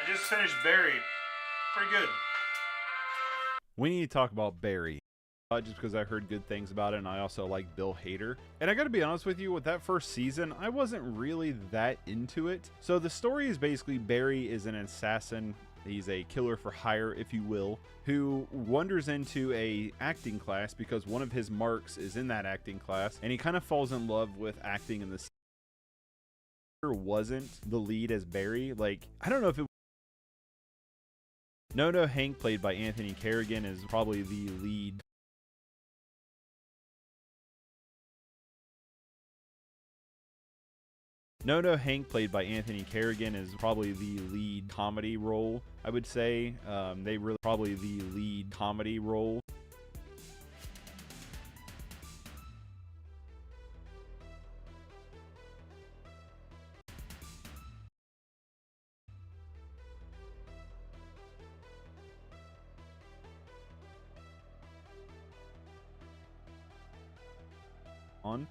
I just finished Barry. Pretty good. We need to talk about Barry. Just because I heard good things about it, and I also like Bill Hader. And I gotta be honest with you, with that first season, I wasn't really that into it. So the story is basically Barry is an assassin. He's a killer for hire, if you will, who wanders into a acting class because one of his marks is in that acting class, and he kind of falls in love with acting in the wasn't the lead as Barry. Like, I don't know if it No Hank, played by Anthony Kerrigan, is probably the lead. No Hank, played by Anthony Kerrigan, is probably the lead comedy role, I would say. They really probably the lead comedy role.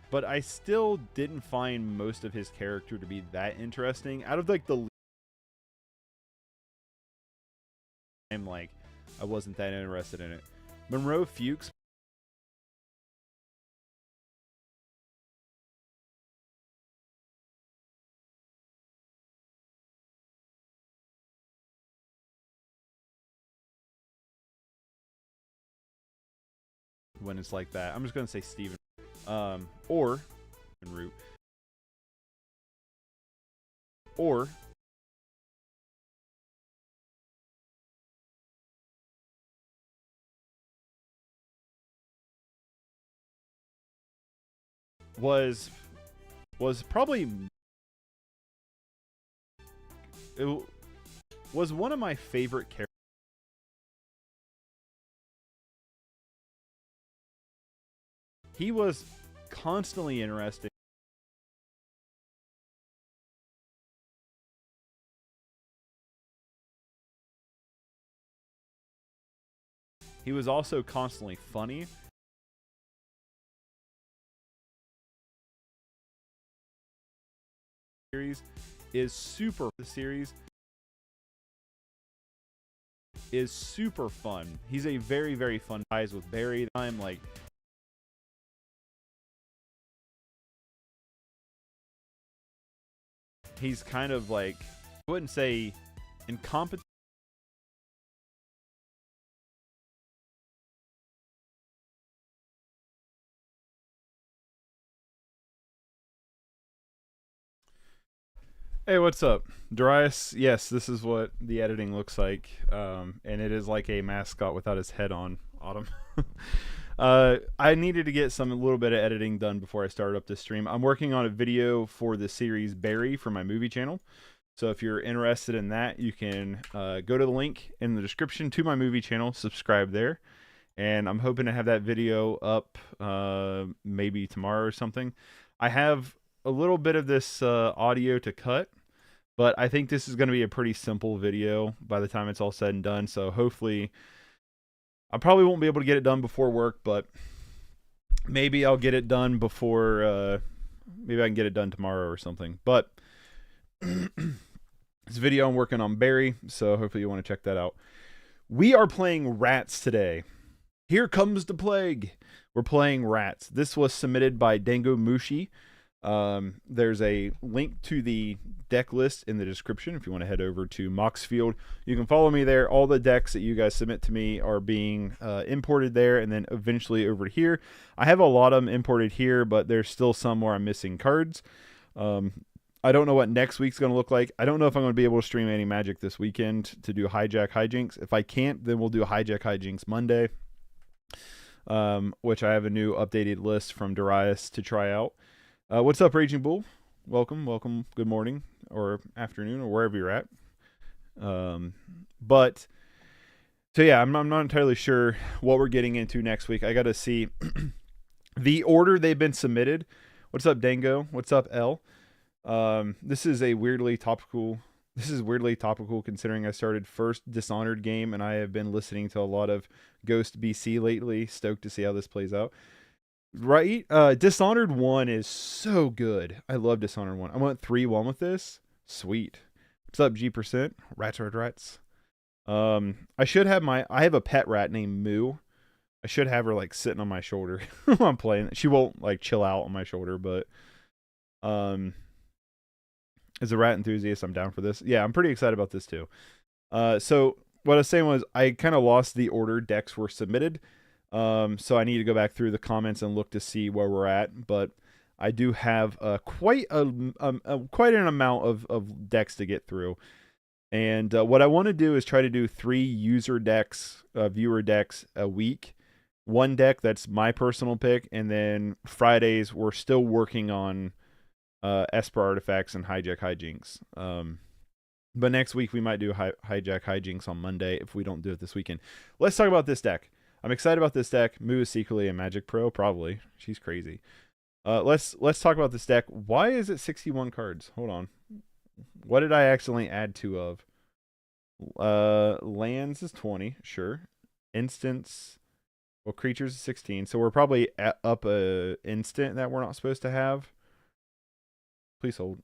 But I still didn't find most of his character to be that interesting. Out of like the I wasn't that interested in it. Monroe Fuchs when it's like that. I'm just gonna say Steven. Or Root. Or was probably it was one of my favorite characters. He was constantly interesting. He was also constantly funny. Series is super. The series is super fun. He's a very, very fun guys with Barry. I'm like, he's kind of like, I wouldn't say incompetent. Hey, what's up? Darius, yes, this is what the editing looks like. And it is like a mascot without his head on. Autumn. I needed to get a little bit of editing done before I started up this stream. I'm working on a video for the series Barry for my movie channel. So if you're interested in that, you can go to the link in the description to my movie channel, subscribe there. And I'm hoping to have that video up maybe tomorrow or something. I have a little bit of this audio to cut, but I think this is going to be a pretty simple video by the time it's all said and done. So hopefully, I probably won't be able to get it done before work, but maybe I'll get it done before, maybe I can get it done tomorrow or something. But this video I'm working on Barry, so hopefully you want to check that out. We are playing Rats today. Here comes the plague. We're playing Rats. This was submitted by Dango Mushi. There's a link to the deck list in the description if you want to head over to Moxfield. You can follow me there. All the decks that you guys submit to me are being imported there and then eventually over here. I have a lot of them imported here, but there's still some where I'm missing cards. I don't know what next week's going to look like. I don't know if I'm going to be able to stream any Magic this weekend to do Hijack Hijinks. If I can't, then we'll do Hijack Hijinks Monday, which I have a new updated list from Darius to try out. What's up, Raging Bull? Welcome. Good morning or afternoon or wherever you're at. But so yeah, I'm not entirely sure what we're getting into next week. I got to see the order they've been submitted. What's up, Dango? What's up, L? This is weirdly topical considering I started first Dishonored game and I have been listening to a lot of Ghost BC lately. Stoked to see how this plays out. Right? Dishonored 1 is so good. I love Dishonored 1. I went 3-1 with this. Sweet. What's up, G%? Rats are rats. I should have I have a pet rat named Moo. I should have her like sitting on my shoulder while I'm playing. She won't like chill out on my shoulder, but as a rat enthusiast, I'm down for this. Yeah, I'm pretty excited about this too. So what I was saying was I kind of lost the order decks were submitted. So I need to go back through the comments and look to see where we're at. But I do have quite an amount of decks to get through. And what I want to do is try to do 3 user decks, viewer decks a week. One deck that's my personal pick, and then Fridays we're still working on Esper Artifacts and Hijack Hijinks. But next week we might do Hijack Hijinks on Monday if we don't do it this weekend. Let's talk about this deck. I'm excited about this deck. Moo is secretly a Magic Pro, probably. She's crazy. Let's talk about this deck. Why is it 61 cards? Hold on. What did I accidentally add 2 of? Lands is 20, sure. Instants, well, creatures is 16. So we're probably up a instant that we're not supposed to have. Please hold.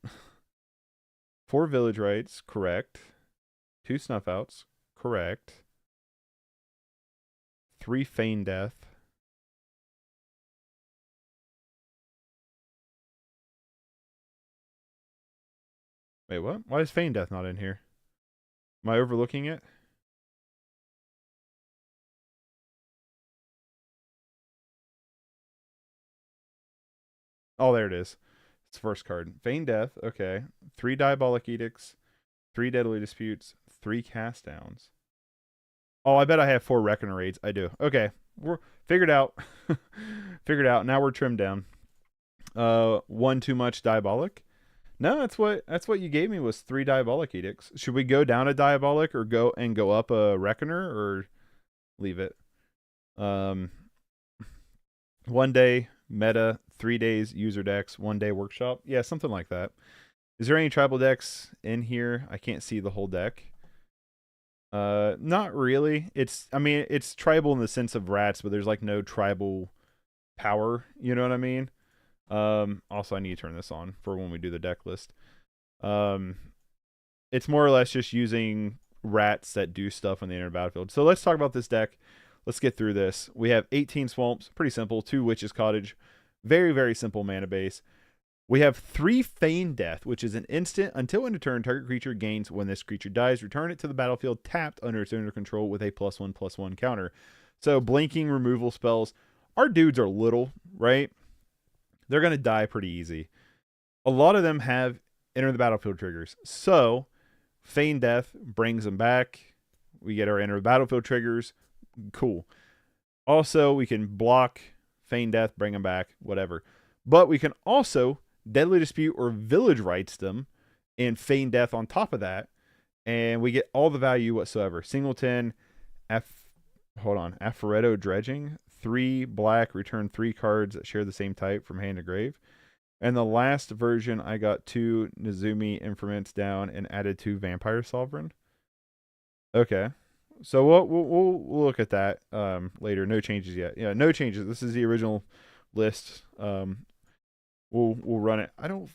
4 village rights, correct. 2 snuff outs, correct. 3 feign death. Wait, what? Why is feign death not in here? Am I overlooking it? Oh, there it is. It's the first card. Feign death, okay. 3 diabolic edicts, 3 deadly disputes, 3 cast downs. Oh, I bet I have 4 reckoner raids. I do. Okay. We're figured out. Figured out. Now we're trimmed down. 1 too much diabolic. No, that's what you gave me was 3 diabolic edicts. Should we go down a diabolic or go up a reckoner or leave it? 1 day meta, 3 days user decks, 1 day workshop. Yeah, something like that. Is there any tribal decks in here? I can't see the whole deck. Not really. I mean, it's tribal in the sense of rats, but there's like no tribal power. You know what I mean? Also, I need to turn this on for when we do the deck list. It's more or less just using rats that do stuff on the inner battlefield. So let's talk about this deck. Let's get through this. We have 18 swamps, pretty simple. 2 witches cottage, very very simple mana base. We have 3 feign death, which is an instant until end of turn. Target creature gains when this creature dies. Return it to the battlefield tapped under its owner control with a +1/+1 counter. So blinking removal spells. Our dudes are little, right? They're going to die pretty easy. A lot of them have enter the battlefield triggers. So feign death brings them back. We get our enter the battlefield triggers. Cool. Also, we can block feign death, bring them back, whatever. But we can also deadly dispute or village rights them and feign death on top of that. And we get all the value whatsoever. Singleton, Aphoretto Dredging. 3 black, return 3 cards that share the same type from hand to grave. And the last version, I got 2 Nezumi Infamants down and added 2 Vampire Sovereign. Okay. So we'll look at that later. No changes yet. Yeah, no changes. This is the original list. We'll run it. I don't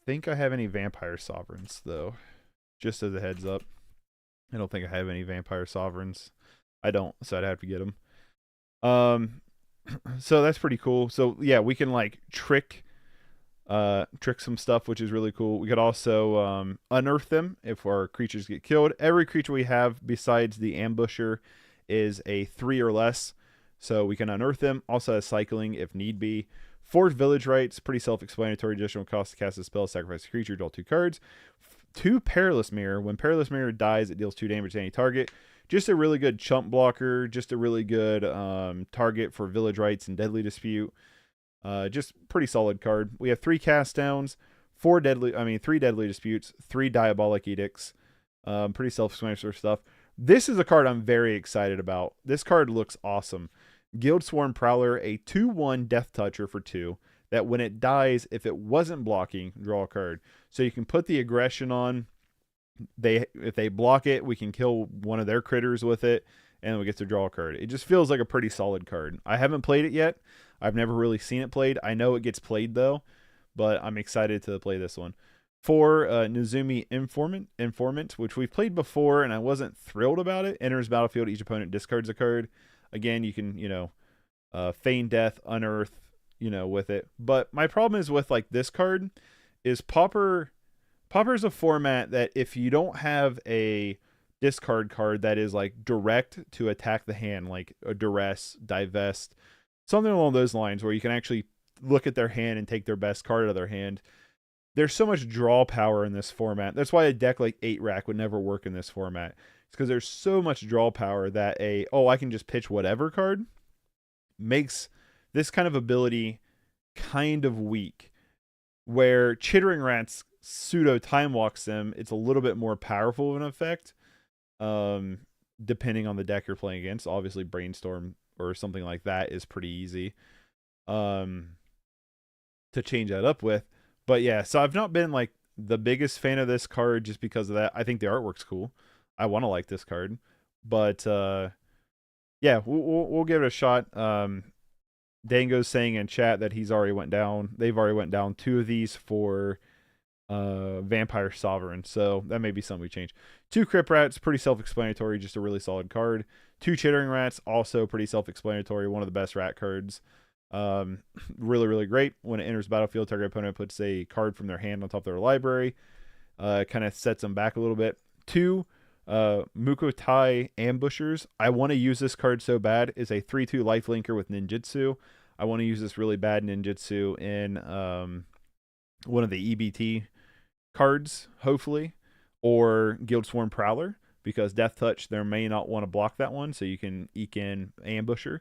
think I have any Vampire Sovereigns, though. Just as a heads up. I don't think I have any Vampire Sovereigns. I don't, so I'd have to get them. So that's pretty cool. So yeah, we can like trick some stuff, which is really cool. We could also unearth them if our creatures get killed. Every creature we have besides the ambusher is a 3 or less, so we can unearth them. Also has cycling if need be. 4 village rights, pretty self-explanatory. Additional cost to cast a spell, sacrifice a creature, draw 2 cards. 2 Perilous Mirror. When Perilous Mirror dies, it deals 2 damage to any target. Just a really good chump blocker. Just a really good target for village rights and deadly dispute. Just pretty solid card. We have 3 cast downs, 3 deadly disputes, 3 diabolic edicts. Pretty self-explanatory stuff. This is a card I'm very excited about. This card looks awesome. Guildsworn Prowler, a 2/1 Death Toucher for 2. That when it dies, if it wasn't blocking, draw a card. So you can put the aggression on. If they block it, we can kill one of their critters with it, and we get to draw a card. It just feels like a pretty solid card. I haven't played it yet. I've never really seen it played. I know it gets played though, but I'm excited to play this one. 4 Nizumi Informant, which we've played before, and I wasn't thrilled about it. Enters battlefield, each opponent discards a card. Again, you can, feign death, unearth, with it. But my problem is with like this card is Pauper's a format that if you don't have a discard card that is like direct to attack the hand, like a duress, divest, something along those lines, where you can actually look at their hand and take their best card out of their hand. There's so much draw power in this format. That's why a deck like 8 Rack would never work in this format. It's because there's so much draw power that I can just pitch whatever card makes this kind of ability kind of weak. Where Chittering Rats pseudo time walks them, it's a little bit more powerful of an effect. Depending on the deck you're playing against. Obviously, Brainstorm or something like that is pretty easy to change that up with. But yeah, so I've not been like the biggest fan of this card just because of that. I think the artwork's cool. I want to like this card, but yeah, we'll give it a shot. Dango's saying in chat that he's already went down. They've already went down 2 of these for Vampire Sovereign, so that may be something we change. 2 Crypt Rats, pretty self-explanatory, just a really solid card. 2 Chittering Rats, also pretty self-explanatory, one of the best rat cards. Really, really great. When it enters battlefield, target opponent puts a card from their hand on top of their library. Kind of sets them back a little bit. 2 Mukotai Ambushers. I want to use this card so bad. It's a 3/2 lifelinker with ninjutsu. I want to use this really bad ninjutsu in one of the EBT cards, hopefully, or Guildsworn Prowler, because Death Touch, there may not want to block that one, so you can eke in Ambusher.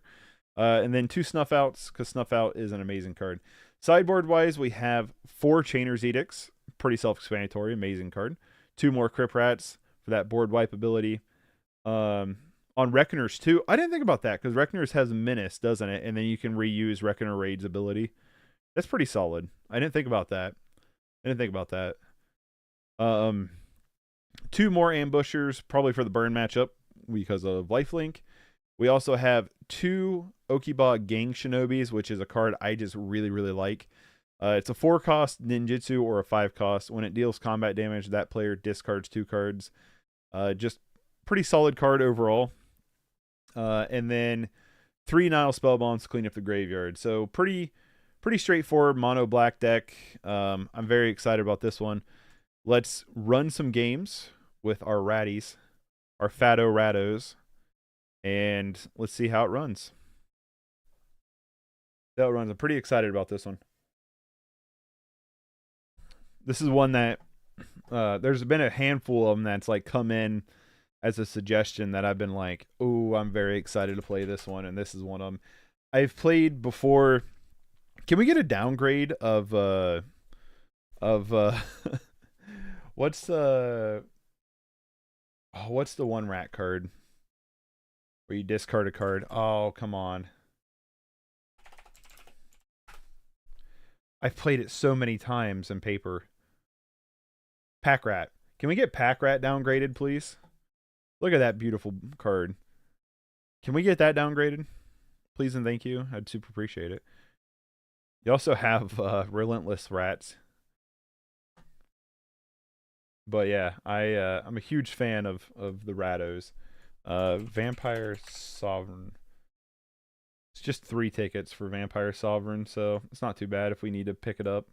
And then 2 Snuff Outs, because Snuff Out is an amazing card. Sideboard-wise, we have 4 Chainer's Edicts. Pretty self-explanatory, amazing card. 2 more Crypt Rats for that board wipe ability. On Reckoners, too. I didn't think about that, because Reckoners has Menace, doesn't it? And then you can reuse Reckoner Raid's ability. That's pretty solid. I didn't think about that. 2 more Ambushers, probably for the burn matchup, because of Lifelink. We also have 2 Okiba Gang Shinobis, which is a card I just really, really like. It's a 4-cost ninjutsu or a 5-cost. When it deals combat damage, that player discards 2 cards. Just pretty solid card overall. And then 3 Nile Spellbombs to clean up the graveyard. So pretty straightforward mono black deck. I'm very excited about this one. Let's run some games with our ratties, our Fatto Rattos. And let's see how it runs. I'm pretty excited about this one. This is one that there's been a handful of them that's like come in as a suggestion that I've been like, oh, I'm very excited to play this one, and this is one of them. I've played before. Can we get a downgrade of what's the one rat card where you discard a card? Oh, come on. I've played it so many times in paper. Pack Rat. Can we get Pack Rat downgraded, please? Look at that beautiful card. Can we get that downgraded? Please and thank you. I'd super appreciate it. You also have Relentless Rats. But yeah, I'm a huge fan of the Rattos. Vampire Sovereign. It's just 3 tickets for Vampire Sovereign, so it's not too bad if we need to pick it up.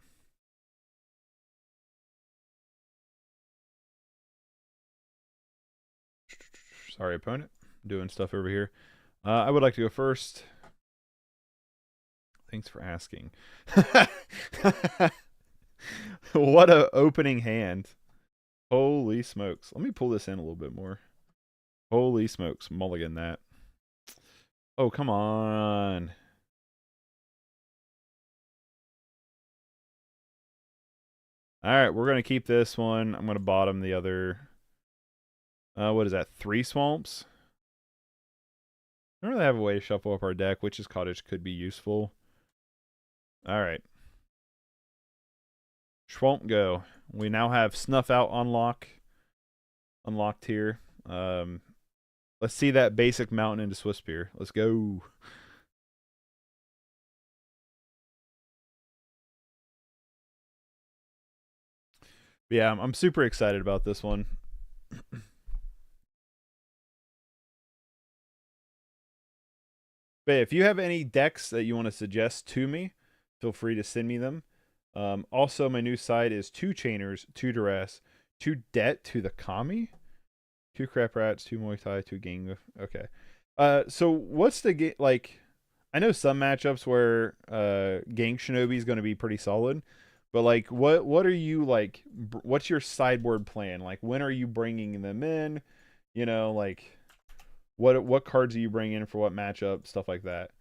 Sorry, opponent. Doing stuff over here. I would like to go first. Thanks for asking. What a opening hand. Holy smokes. Let me pull this in a little bit more. Holy smokes. Mulligan that. Oh, come on. Alright, we're going to keep this one. I'm going to bottom the other. What is that? 3 swamps? I don't really have a way to shuffle up our deck. Witch's Cottage could be useful. Alright. Swamp go. We now have Snuff Out unlocked here. Let's see that basic mountain into Swiftspear. Let's go. Yeah, I'm super excited about this one. But if you have any decks that you want to suggest to me, feel free to send me them. Also, my new side is 2 Chainers, 2 Duress, 2 Det to the Kami, 2 Crap Rats, 2 Muay Thai, 2 Gang. Okay. So what's the game like? I know some matchups where Gang Shinobi is going to be pretty solid, but like, what are you like? What's your sideboard plan? Like, when are you bringing them in? Like what cards are you bringing in for what matchup? Stuff like that.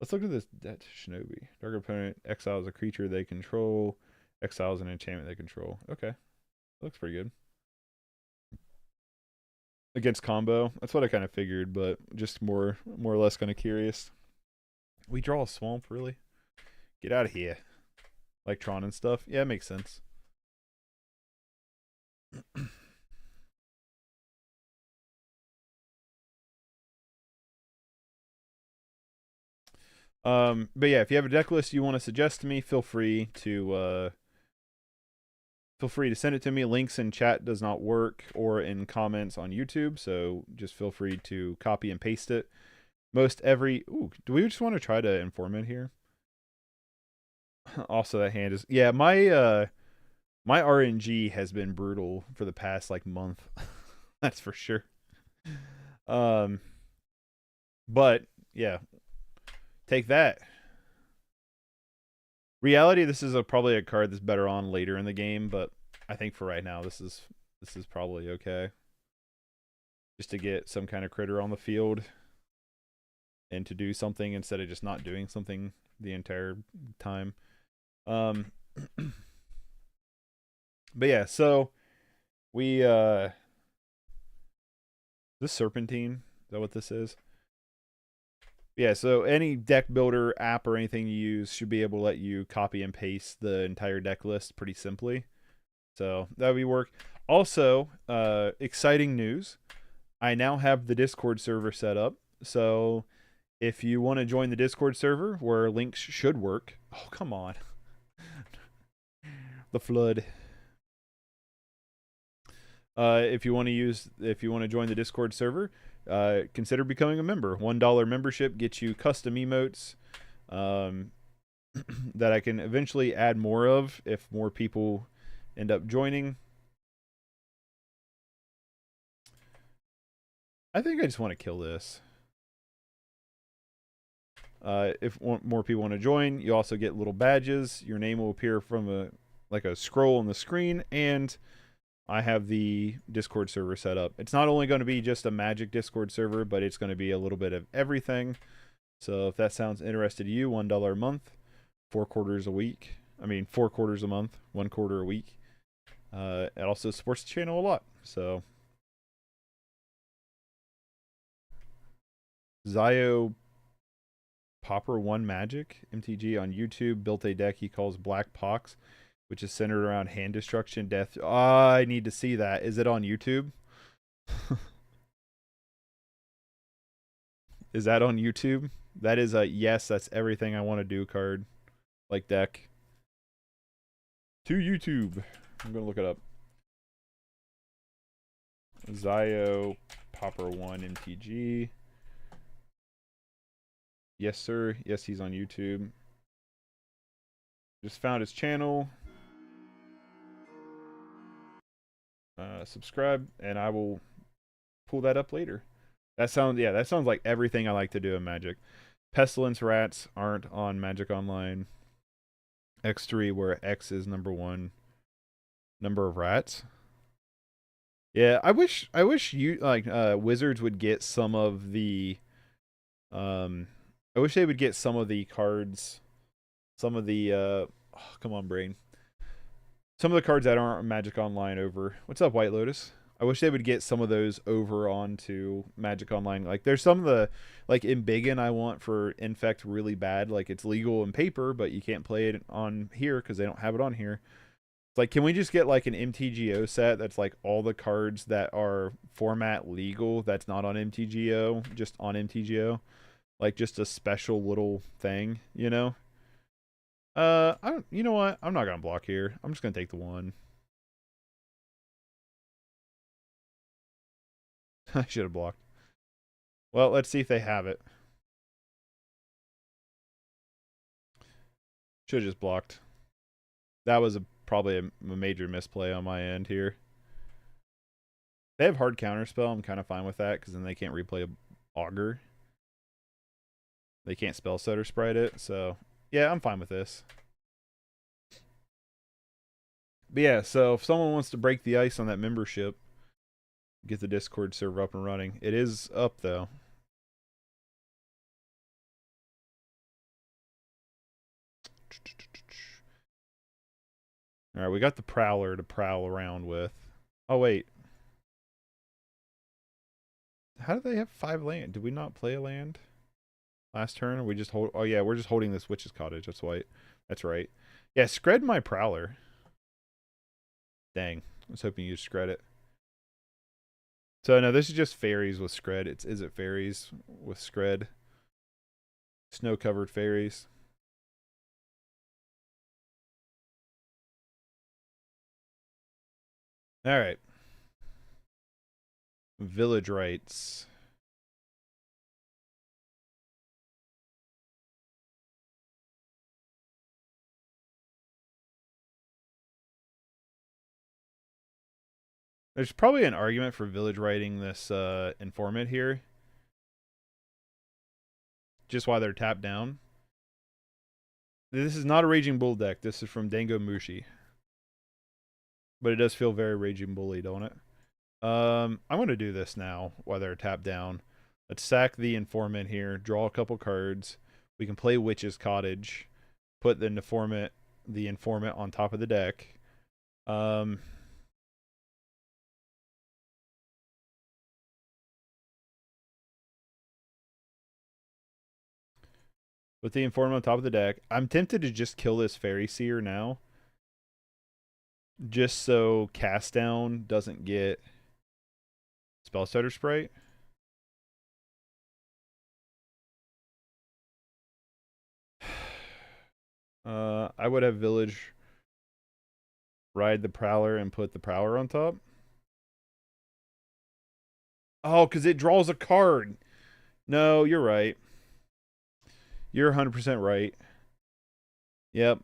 Let's look at this Det Shinobi. Dark opponent exiles a creature they control, exiles an enchantment they control. Okay, looks pretty good. Against combo, that's what I kind of figured, but just more or less kind of curious. We draw a swamp, really? Get out of here. Like Tron and stuff. Yeah, it makes sense. But yeah, if you have a deck list you want to suggest to me, feel free to send it to me. Links in chat does not work or in comments on YouTube, so just feel free to copy and paste it. Ooh, do we just want to try to inform it here? Also, that hand is my RNG has been brutal for the past like month. That's for sure. Um, but yeah, take that. Reality, this is probably a card that's better on later in the game, but I think for right now, this is probably okay. Just to get some kind of critter on the field and to do something instead of just not doing something the entire time. But yeah, so we this Serpentine, is that what this is? Yeah, so any deck builder app or anything you use should be able to let you copy and paste the entire deck list pretty simply. So that would be work. Also, exciting news. I now have the Discord server set up. So if you want to join the Discord server where links should work. Oh, come on. The flood. If you want to join the Discord server, consider becoming a member. $1 membership gets you custom emotes that I can eventually add more of if more people end up joining. I think I just want to kill this. If more people want to join, you also get little badges. Your name will appear from a scroll on the screen, and I have the Discord server set up. It's not only going to be just a Magic Discord server, but it's going to be a little bit of everything. So if that sounds interesting to you, $1 a month, 4 quarters a week. 4 quarters a month, 1 quarter a week. It also supports the channel a lot. So Zio Pauper 1 Magic, MTG on YouTube, built a deck he calls Black Pox, which is centered around hand destruction, death. I need to see that. Is it on YouTube? Is that on YouTube? That is a yes, that's everything I want to do card. Like deck. To YouTube. I'm going to look it up. Zio Pauper 1 MTG. Yes, sir. Yes, he's on YouTube. Just found his channel. Subscribe, and I will pull that up later. That sounds like everything I like to do in Magic. Pestilence rats aren't on Magic Online. X3, where X is #1 number of rats. Yeah, I wish you Wizards would get some of the I wish they would get some of the cards, some of the come on brain. Some of the cards that aren't Magic Online over. What's up, White Lotus? I wish they would get some of those over onto Magic Online. Like there's some of the like Embiggen I want for Infect really bad. Like it's legal in paper, but you can't play it on here because they don't have it on here. It's like, can we just get like an MTGO set that's like all the cards that are format legal that's not on MTGO, just on MTGO? Like just a special little thing, you know? You know what? I'm not gonna block here. I'm just gonna take the 1. I should have blocked. Well, let's see if they have it. Should have just blocked. That was probably a major misplay on my end here. They have hard counterspell. I'm kind of fine with that because then they can't replay Augur. They can't spell set or sprite it. So, yeah, I'm fine with this. But yeah, so if someone wants to break the ice on that membership, get the Discord server up and running. It is up, though. All right, we got the Prowler to prowl around with. Oh, wait. How do they have 5 land? Did we not play a land last turn? Or we just hold? Oh, yeah, we're just holding this Witch's Cottage. That's white. That's right. Yeah, scred my Prowler. Dang. I was hoping you'd scred it. So, no, this is just Faeries with scred. It's Izzet Faeries with scred. Snow-covered Faeries. All right. Village rights. There's probably an argument for village writing this informant here. Just while they're tapped down. This is not a Raging Bull deck. This is from Dango Mushi. But it does feel very Raging Bully, don't it? I'm going to do this now while they're tapped down. Let's sack the informant here. Draw a couple cards. We can play Witch's Cottage. Put the informant on top of the deck. With the informant on top of the deck. I'm tempted to just kill this Fairy Seer now. Just so Cast Down doesn't get Spell Stutter Sprite. I would have Village ride the Prowler and put the Prowler on top. Oh, because it draws a card. No, you're right. You're 100% right. Yep.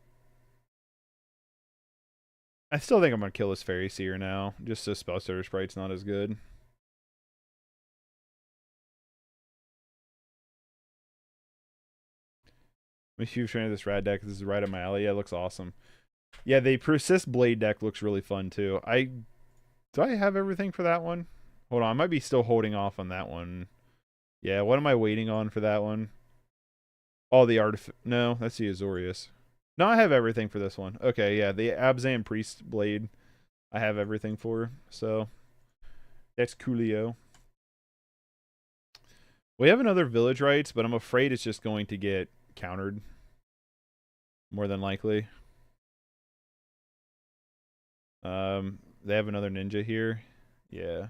I still think I'm going to kill this Fairy Seer now, just so Spell Stutter Sprite's not as good. I'm a huge fan of this Rad deck. This is right up my alley. Yeah, it looks awesome. Yeah, the Persist Blade deck looks really fun, too. Do I have everything for that one? Hold on, I might be still holding off on that one. Yeah, what am I waiting on for that one? Oh, the No, that's the Azorius. No, I have everything for this one. Okay, yeah, the Abzan Priest Blade I have everything for, so that's coolio. We have another Village Rites, but I'm afraid it's just going to get countered. More than likely. They have another Ninja here. Yeah.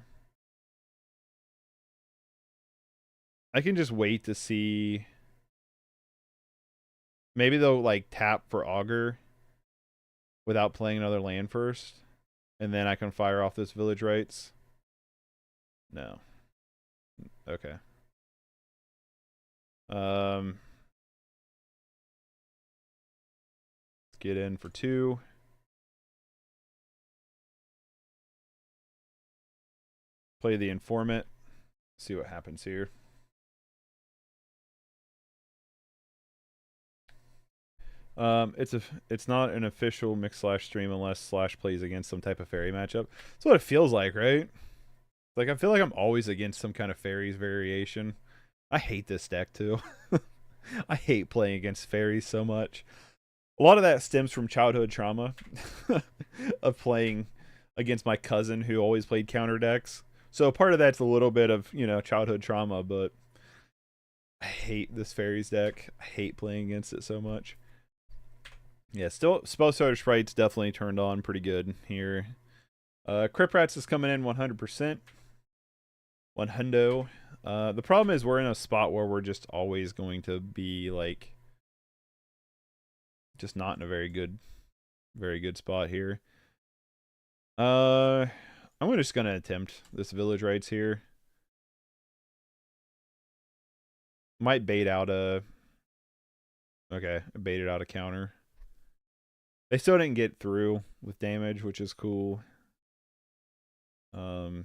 I can just wait to see. Maybe they'll like tap for Augur without playing another land first. And then I can fire off this Village Rites. No. Okay. Let's get in for 2. Play the Informant. See what happens here. It's not an official mix/stream unless / plays against some type of fairy matchup. That's what it feels like, right? Like I feel like I'm always against some kind of fairies variation. I hate this deck too. I hate playing against fairies so much. A lot of that stems from childhood trauma of playing against my cousin who always played counter decks. So part of that's a little bit of, childhood trauma, but I hate this fairies deck. I hate playing against it so much. Yeah, still Spell Starter Sprite's definitely turned on pretty good here. Crypt Rats is coming in 100%. 100. The problem is we're in a spot where we're just always going to be like just not in a very good spot here. I'm just gonna attempt this Village Rites here. Might bait out a... Okay, I baited out a counter. They still didn't get through with damage, which is cool. Okay,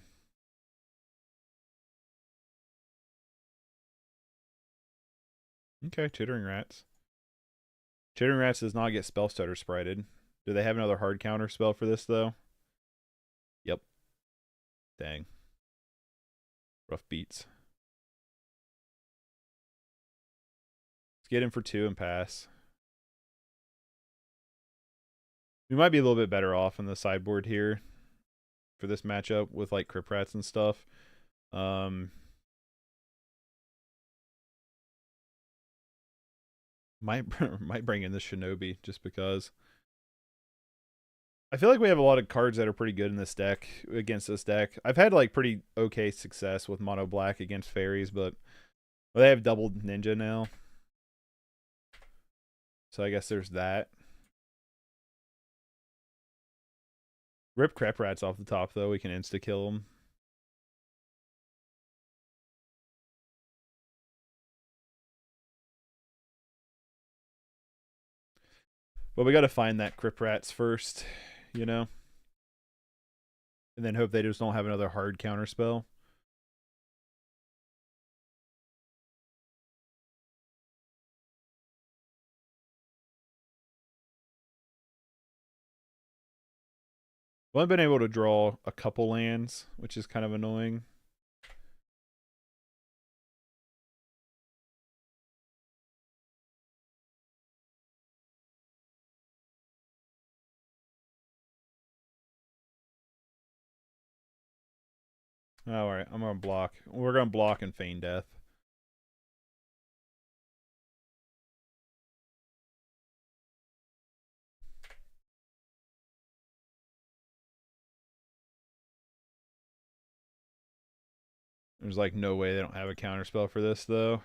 Chittering Rats. Chittering Rats does not get Spell Stutter sprited. Do they have another hard counter spell for this, though? Yep. Dang. Rough beats. Let's get in for 2 and pass. We might be a little bit better off on the sideboard here for this matchup with like Crypt Rats and stuff. Might bring in the Shinobi just because. I feel like we have a lot of cards that are pretty good in this deck against this deck. I've had like pretty okay success with mono black against Faeries, but well, they have double ninja now. So I guess there's that. Rip Crep Rats off the top though, we can insta kill them. But we got to find that Crypt Rats first, you know? And then hope they just don't have another hard counter spell. Well, I've been able to draw a couple lands, which is kind of annoying. Alright, I'm going to block. We're going to block and feign death. There's like no way they don't have a counterspell for this though.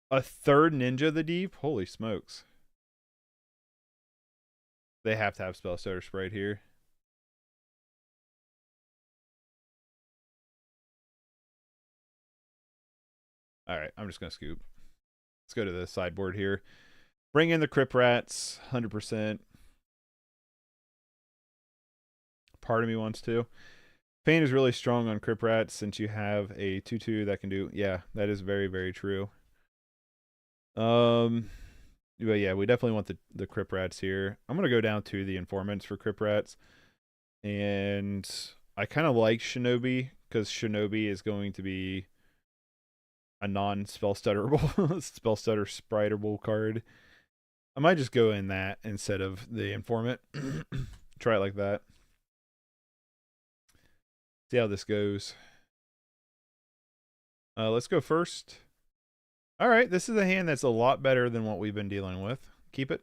A third Ninja of the Deep? Holy smokes. They have to have Spell Stutter sprayed here. Alright, I'm just going to scoop. Let's go to the sideboard here. Bring in the Crypt Rats, 100%. Part of me wants to. Pain is really strong on Crypt Rats since you have a 2/2 that can do... Yeah, that is very, very true. But yeah, we definitely want the Crypt Rats here. I'm going to go down to the Informants for Crypt Rats. And I kind of like Shinobi because Shinobi is going to be a non-spell stutterable, spell stutter spriteable card. I might just go in that instead of the Informant. Try it like that. See how this goes. Let's go first. All right, this is a hand that's a lot better than what we've been dealing with. Keep it.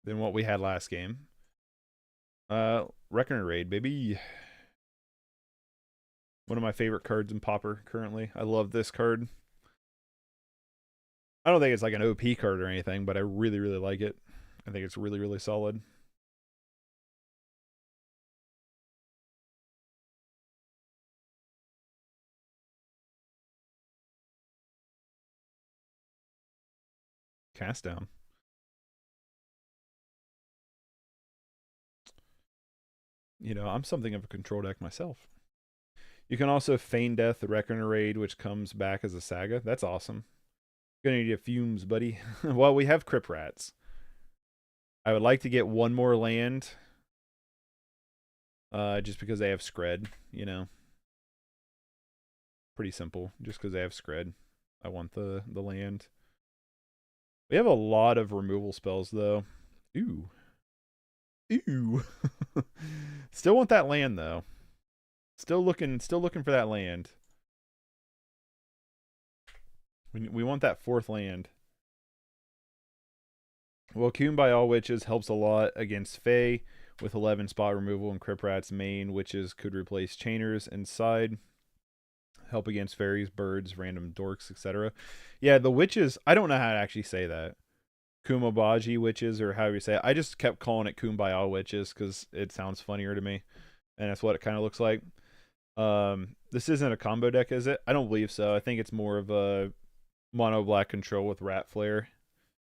Than what we had last game. Reckoner Raid, baby. One of my favorite cards in Pauper currently. I love this card. I don't think it's like an OP card or anything, but I really, really like it. I think it's really, really solid. Cast down. You know, I'm something of a control deck myself. You can also feign death the Reckoner Raid, which comes back as a saga. That's awesome. Gonna need your fumes, buddy. Well, we have Crypt Rats. I would like to get one more land. Just because they have Scred, you know. Pretty simple. Just because they have Scred. I want the land. We have a lot of removal spells though. Ooh. Ooh. Still want that land though. Still looking for that land. We want that fourth land. Well, Coon by All Witches helps a lot against Fae with 11 spot removal and Crypt Rat's main witches could replace Chainers inside. Help against fairies, birds, random dorks, etc. Yeah, the witches, I don't know how to actually say that. Kumabaji witches, or however you say it. I just kept calling it Kumbaya witches because it sounds funnier to me, and that's what it kind of looks like. This isn't a combo deck, is it? I don't believe so. I think it's more of a mono black control with rat flare.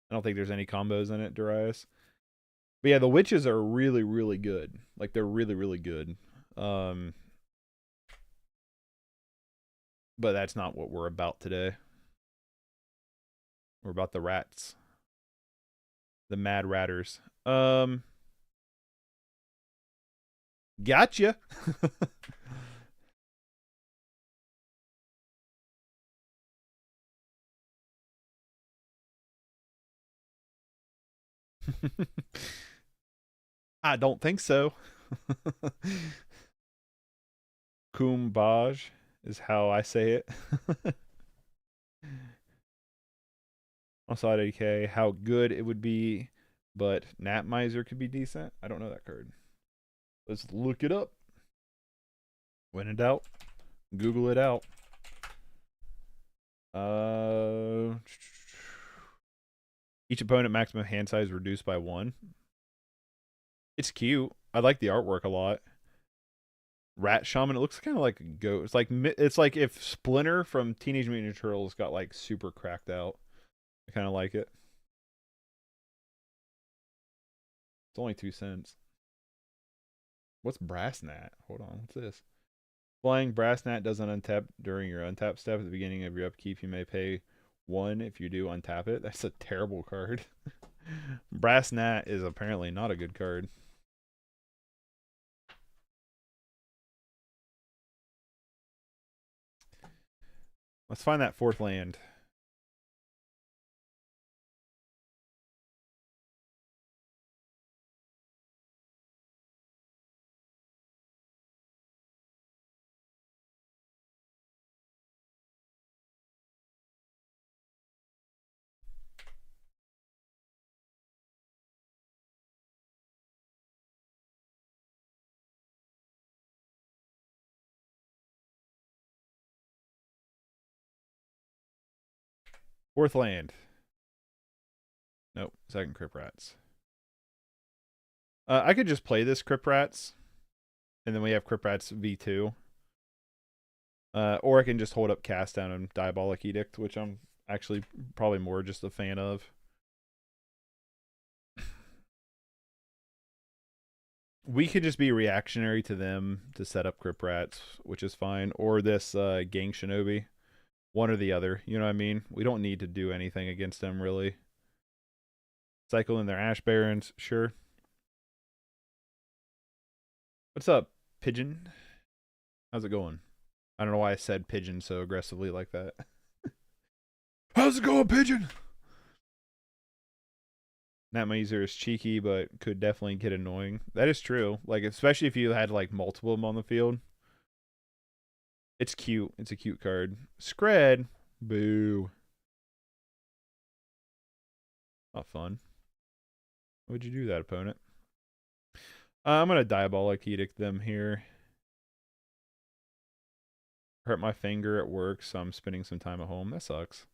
I don't think there's any combos in it, Darius. But yeah, the witches are really, really good. Like, they're really, really good. But that's not what we're about today. We're about the rats. The mad ratters. Gotcha. I don't think so. Kumbaj is how I say it. Also at 80k, how good it would be, but Nat Miser could be decent. I don't know that card. Let's look it up. When in doubt, Google it out. Each opponent maximum hand size reduced by 1. It's cute. I like the artwork a lot. Rat Shaman. It looks kind of like a ghost. It's like if Splinter from Teenage Mutant Ninja Turtles got like super cracked out. I kind of like it. It's only 2 cents. What's Brass Gnat? Hold on. What's this? Flying Brass Gnat doesn't untap during your untap step. At the beginning of your upkeep, you may pay 1 if you do untap it. That's a terrible card. Brass Gnat is apparently not a good card. Let's find that 4th land. Fourth land. Nope. Second Crypt Rats. I could just play this Crypt Rats, and then we have Crypt Rats V2. Or I can just hold up Cast Down and Diabolic Edict, which I'm actually probably more just a fan of. We could just be reactionary to them to set up Crypt Rats, which is fine. Or this Gang Shinobi. One or the other. You know what I mean? We don't need to do anything against them, really. Cycle in their Ash Barons. Sure. What's up, Pigeon? How's it going? I don't know why I said Pigeon so aggressively like that. How's it going, Pigeon? Nat Miser is cheeky, but could definitely get annoying. That is true. Like, especially if you had like multiple of them on the field. It's cute. It's a cute card. Scred. Boo. Not fun. Why'd you do that, opponent? I'm going to Diabolic Edict them here. Hurt my finger at work, so I'm spending some time at home. That sucks.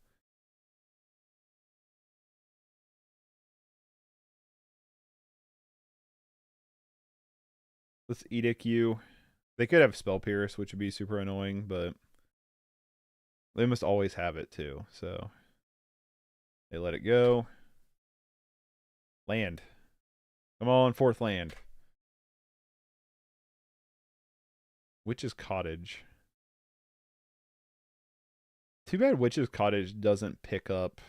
Let's Edict you. They could have Spell Pierce, which would be super annoying, but they must always have it too. So they let it go. Land. Come on, 4th land. Witch's Cottage. Too bad Witch's Cottage doesn't pick up.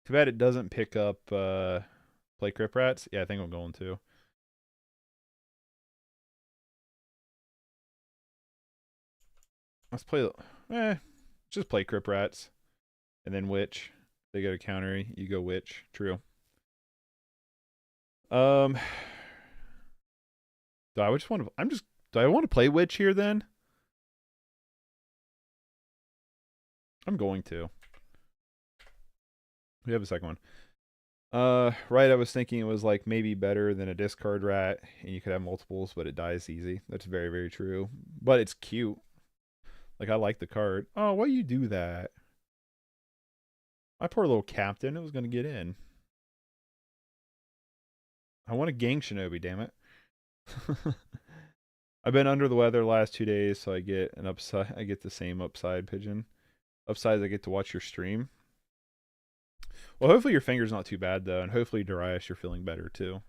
Too bad it doesn't pick up play Crypt Rats. Yeah, I think I'm going to. Let's play just play Crypt Rats. And then Witch. They go to counter, you go Witch. True. Do I just want to do I want to play Witch here then? I'm going to. We have a second one. Right, I was thinking it was like maybe better than a discard rat, and you could have multiples, but it dies easy. That's very, very true. But it's cute. Like, I like the card. Oh, why you do that? My poor little captain, it was going to get in. I want a gang shinobi, damn it. I've been under the weather the last 2 days, so I get an upside. I get the same upside pigeon. Upsides, I get to watch your stream. Well, hopefully your finger's not too bad though, and hopefully Darius, you're feeling better too.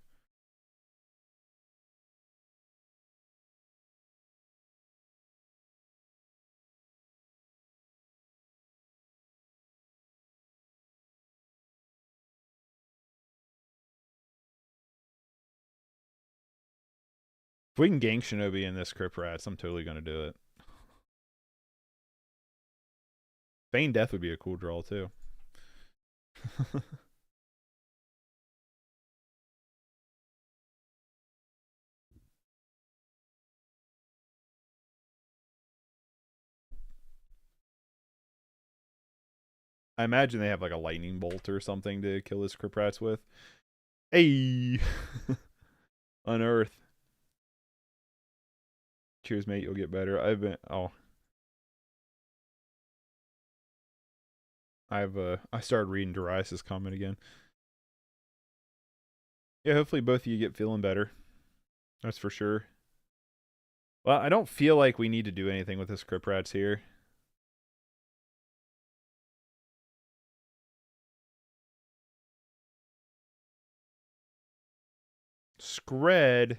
If we can gang Shinobi in this Crypt Rats, I'm totally gonna do it. Feign Death would be a cool draw too. I imagine they have like a lightning bolt or something to kill this Crypt Rats with. Hey! Unearth. Cheers, mate. You'll get better. I started reading Darius' comment again. Yeah, hopefully both of you get feeling better. That's for sure. Well, I don't feel like we need to do anything with this Crypt Rats here. Scred.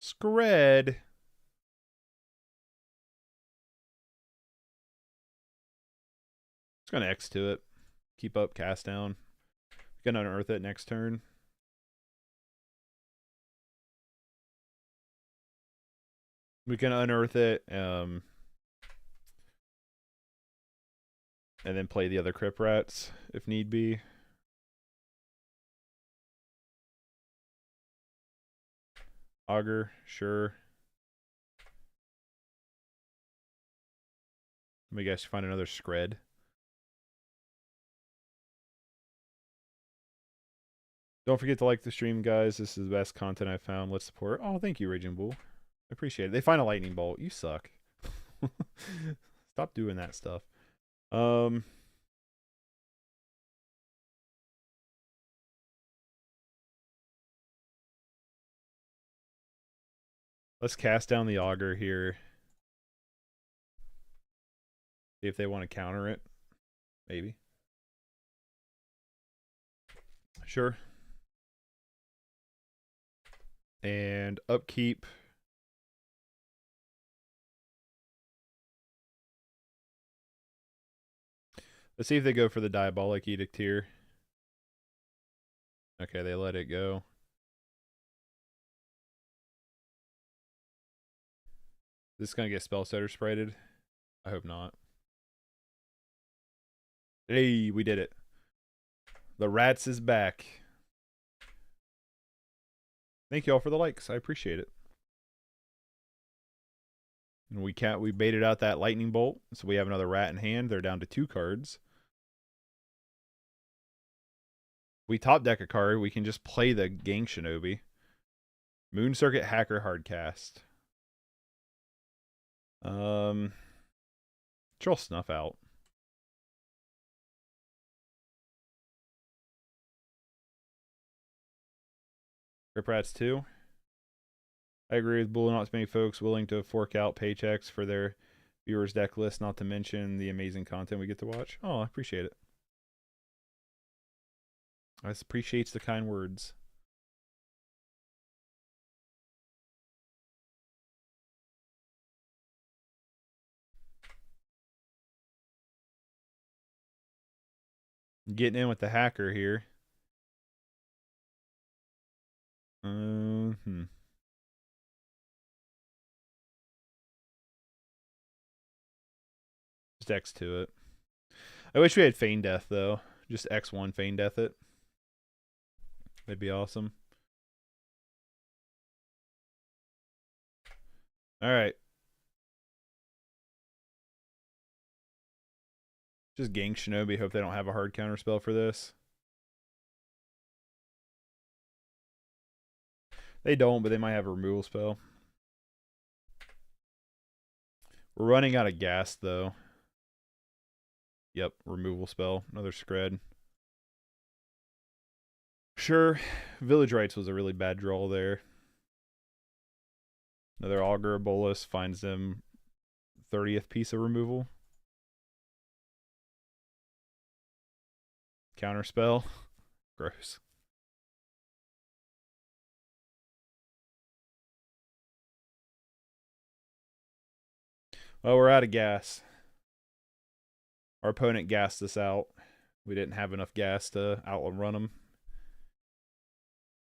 Scred. Just gonna X to it. Keep up, cast down. Gonna unearth it next turn. We can unearth it, and then play the other Crypt Rats if need be. Augur, sure. Let me guess, find another Scred. Don't forget to like the stream, guys. This is the best content I've found. Let's support. Oh, thank you, Raging Bull. I appreciate it. They find a lightning bolt. You suck. Stop doing that stuff. Let's cast down the Augur here. See if they want to counter it. Maybe. Sure. And upkeep. Let's see if they go for the Diabolic Edict here. Okay, they let it go. This is going to get Spell Stutter sprited. I hope not. Hey, we did it. The Rats is back. Thank you all for the likes. I appreciate it. And we baited out that lightning bolt, so we have another rat in hand. They're down to 2 cards. We top deck a card, we can just play the Gang Shinobi. Moon Circuit Hacker Hardcast. Troll Snuff out. Rip Rats 2. I agree with Bull. Not too many folks willing to fork out paychecks for their viewers' deck list, not to mention the amazing content we get to watch. Oh, I appreciate it. I appreciate the kind words. Getting in with the hacker here. Just X to it. I wish we had Feign Death though. Just X1 Feign Death it. That'd be awesome. Alright. Just Gang Shinobi. Hope they don't have a hard counter spell for this. They don't, but they might have a removal spell. We're running out of gas, though. Yep, removal spell. Another Scred. Sure, Village Rites was a really bad draw there. Another Augur Bolus finds them 30th piece of removal. Counterspell. Gross. Well, we're out of gas. Our opponent gassed us out. We didn't have enough gas to outrun them.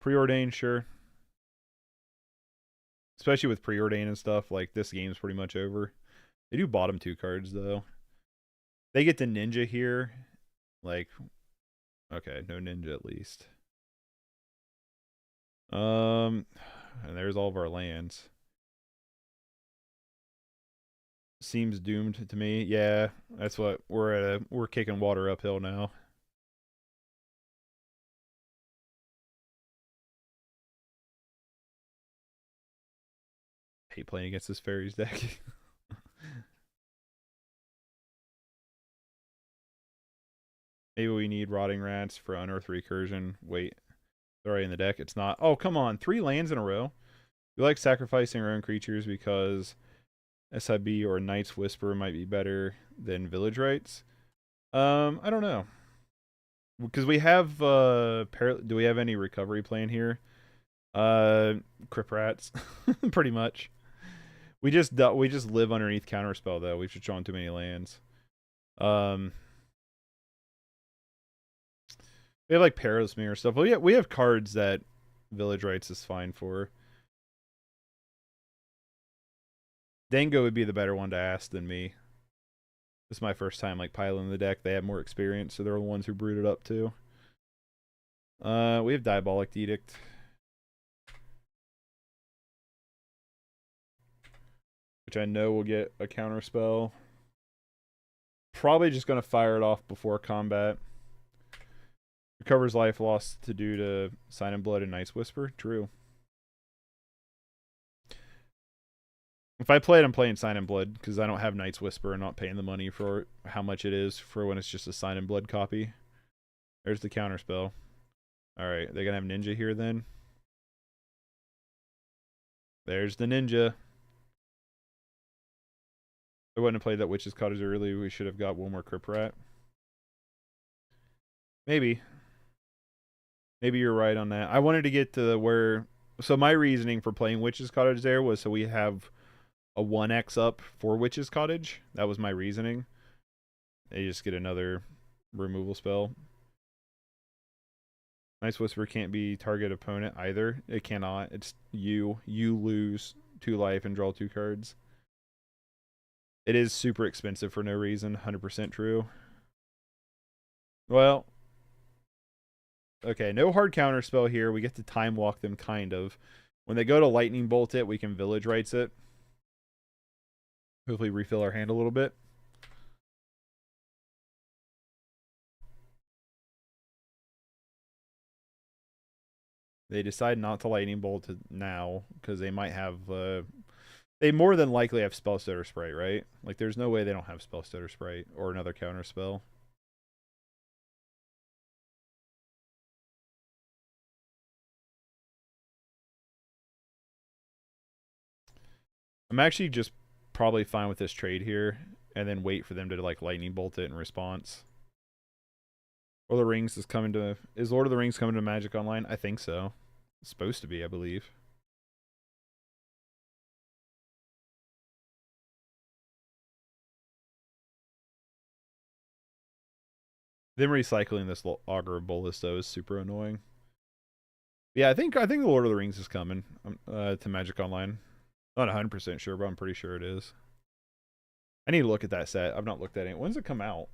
Preordained, sure. Especially with preordained and stuff, like this game's pretty much over. They do bottom 2 cards though. They get the ninja here. Like, okay, no ninja at least. And there's all of our lands. Seems doomed to me. Yeah, that's what we're kicking water uphill now. I hate playing against this Faeries deck. Maybe we need Rotting Rats for Unearth Recursion. Wait, they're already in the deck. It's not. Oh, come on. 3 lands in a row. We like sacrificing our own creatures because SIB or Night's Whisper might be better than Village Rites. I don't know. Because we have do we have any recovery plan here? Crip Rats. Pretty much. We just live underneath Counterspell though. We've just drawn too many lands. We have like Perilous Mirror stuff. Well, yeah, we have cards that Village Rites is fine for. Dango would be the better one to ask than me. This is my first time like piling the deck. They have more experience, so they're the ones who brewed it up too. We have Diabolic Edict. Which I know will get a counter spell. Probably just gonna fire it off before combat. Recovers life lost to due to Sign in Blood and Night's Whisper. True. If I play it, I'm playing Sign in Blood because I don't have Night's Whisper. I'm not paying the money for how much it is for when it's just a Sign in Blood copy. There's the counter spell. Alright, they're gonna have Ninja here then. There's the Ninja. I wouldn't have played that Witch's Cottage early. We should have got one more Crip Rat. Maybe. Maybe you're right on that. I wanted to get to where... So my reasoning for playing Witch's Cottage there was so we have a 1x up for Witch's Cottage. That was my reasoning. They just get another removal spell. Night's Whisper can't be target opponent either. It cannot. It's you. You lose 2 life and draw 2 cards. It is super expensive for no reason. 100% true. Well... Okay, no hard counter spell here. We get to time walk them, kind of. When they go to lightning bolt it, we can Village Rites it. Hopefully refill our hand a little bit. They decide not to lightning bolt it now because they might have... they more than likely have Spellstutter Sprite, right? Like, there's no way they don't have Spellstutter Sprite or another counter spell. I'm actually just probably fine with this trade here and then wait for them to like lightning bolt it in response. Lord of the Rings is coming to... Is Lord of the Rings coming to Magic Online? I think so. It's supposed to be, I believe. Them recycling this Augur Bolus though is super annoying. Yeah, I think the Lord of the Rings is coming to Magic Online. Not 100% sure, but I'm pretty sure it is. I need to look at that set. I've not looked at it. When's it come out?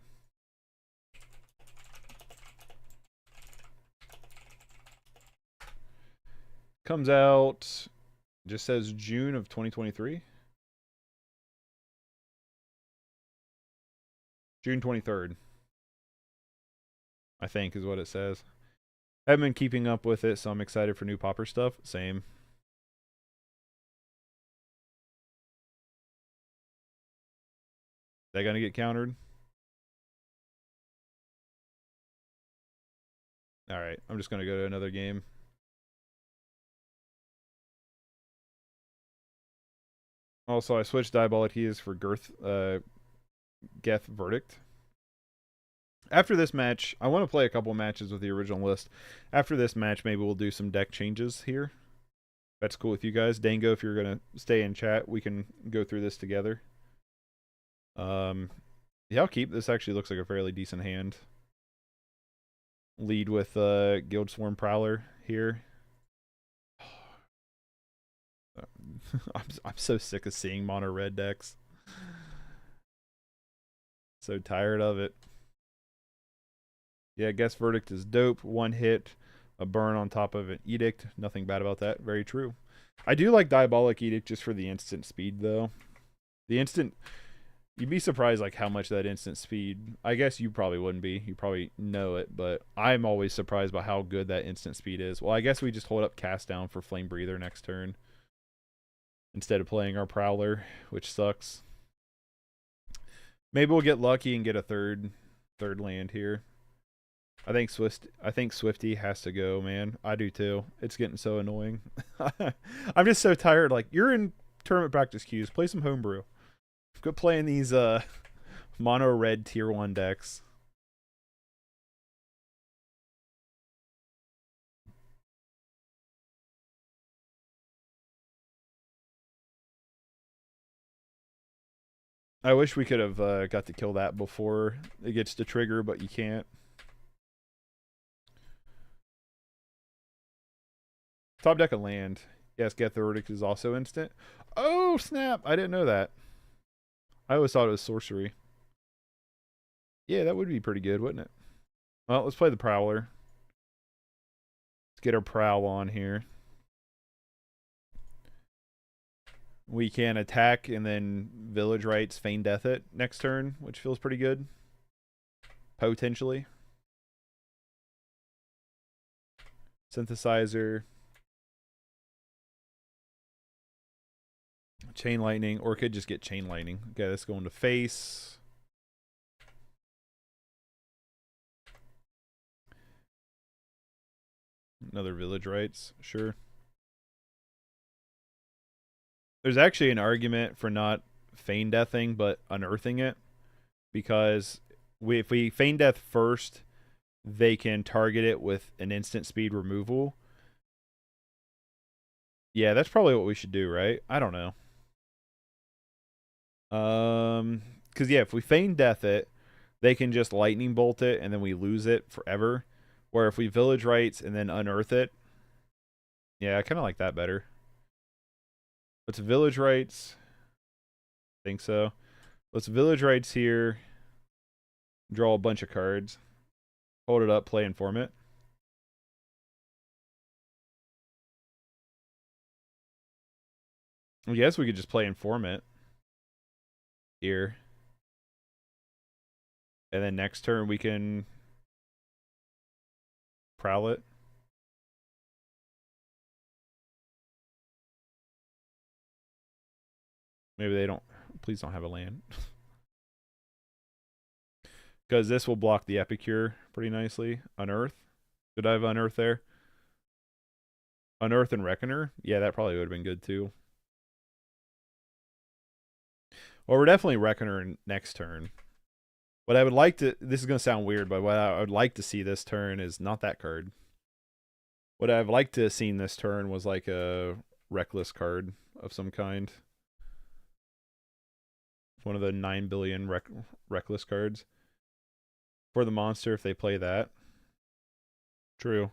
Comes out, just says June of 2023. June 23rd. I think is what it says. I haven't been keeping up with it, so I'm excited for new Pauper stuff. Same. that gonna get countered? Alright, I'm just gonna go to another game. Also, I switched Diabolic Keys for Geth Verdict. After this match, I want to play a couple matches with the original list. After this match, maybe we'll do some deck changes here. That's cool with you guys. Dango, if you're going to stay in chat, we can go through this together. Yeah, I'll keep. This actually looks like a fairly decent hand. Lead with Guild Swarm Prowler here. I'm so sick of seeing mono red decks. So tired of it. Yeah, Guess Verdict is dope. One hit, a burn on top of an Edict. Nothing bad about that. Very true. I do like Diabolic Edict just for the instant speed, though. The instant... You'd be surprised like how much that instant speed... I guess you probably wouldn't be. You probably know it, but I'm always surprised by how good that instant speed is. Well, I guess we just hold up Cast Down for Flame Breather next turn. Instead of playing our Prowler, which sucks. Maybe we'll get lucky and get a third land here. I think Swifty has to go, man. I do too. It's getting so annoying. I'm just so tired. Like, you're in tournament practice queues. Play some homebrew. Quit playing these mono red tier 1 decks. I wish we could have got to kill that before it gets to trigger, but you can't. Top deck of land. Yes, Get the Verdict is also instant. Oh, snap. I didn't know that. I always thought it was sorcery. Yeah, that would be pretty good, wouldn't it? Well, let's play the Prowler. Let's get our Prowl on here. We can attack and then Village Rites, Feign Death it next turn, which feels pretty good. Potentially. Synthesizer. Chain Lightning, or could just get Chain Lightning. Okay, let's go into face. Another Village Rites, sure. There's actually an argument for not Feign Deathing, but unearthing it. Because if we Feign Death first, they can target it with an instant speed removal. Yeah, that's probably what we should do, right? I don't know. Because yeah, if we Feign Death it, they can just Lightning Bolt it, and then we lose it forever. Where if we Village Rites and then unearth it, yeah, I kind of like that better. Let's Village Rites. Think so. Let's Village Rites here. Draw a bunch of cards. Hold it up, play Inform it. I guess we could just play Inform it. Here. And then next turn we can Prowl it. Maybe they don't. Please don't have a land. Because this will block the Epicure pretty nicely. Unearth. Did I have Unearth there? Unearth and Reckoner? Yeah, that probably would have been good too. Well, we're definitely Reckoner next turn. What I would like to... This is going to sound weird, but what I would like to see this turn is not that card. What I've liked to have seen this turn was like a Reckless card of some kind. One of the 9 billion Reckless cards. For the monster, if they play that. True.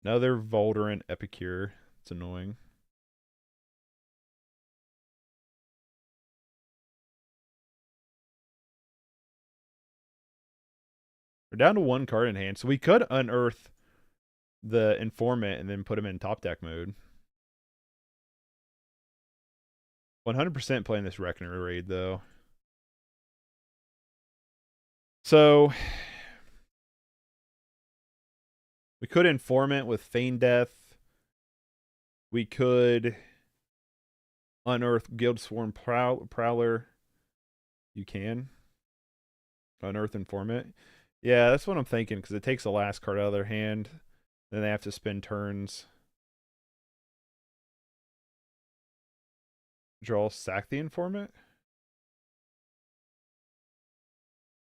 Another Voldurant Epicure. It's annoying. We're down to 1 card in hand, so we could unearth the Informant and then put him in top deck mode. 100% playing this Reckoner raid, though. So, we could Informant with Feign Death. We could unearth Guild Swarm Prowler. You can. Unearth Informant. Yeah, that's what I'm thinking, because it takes the last card out of their hand. Then they have to spend turns. Draw, sack the Informant.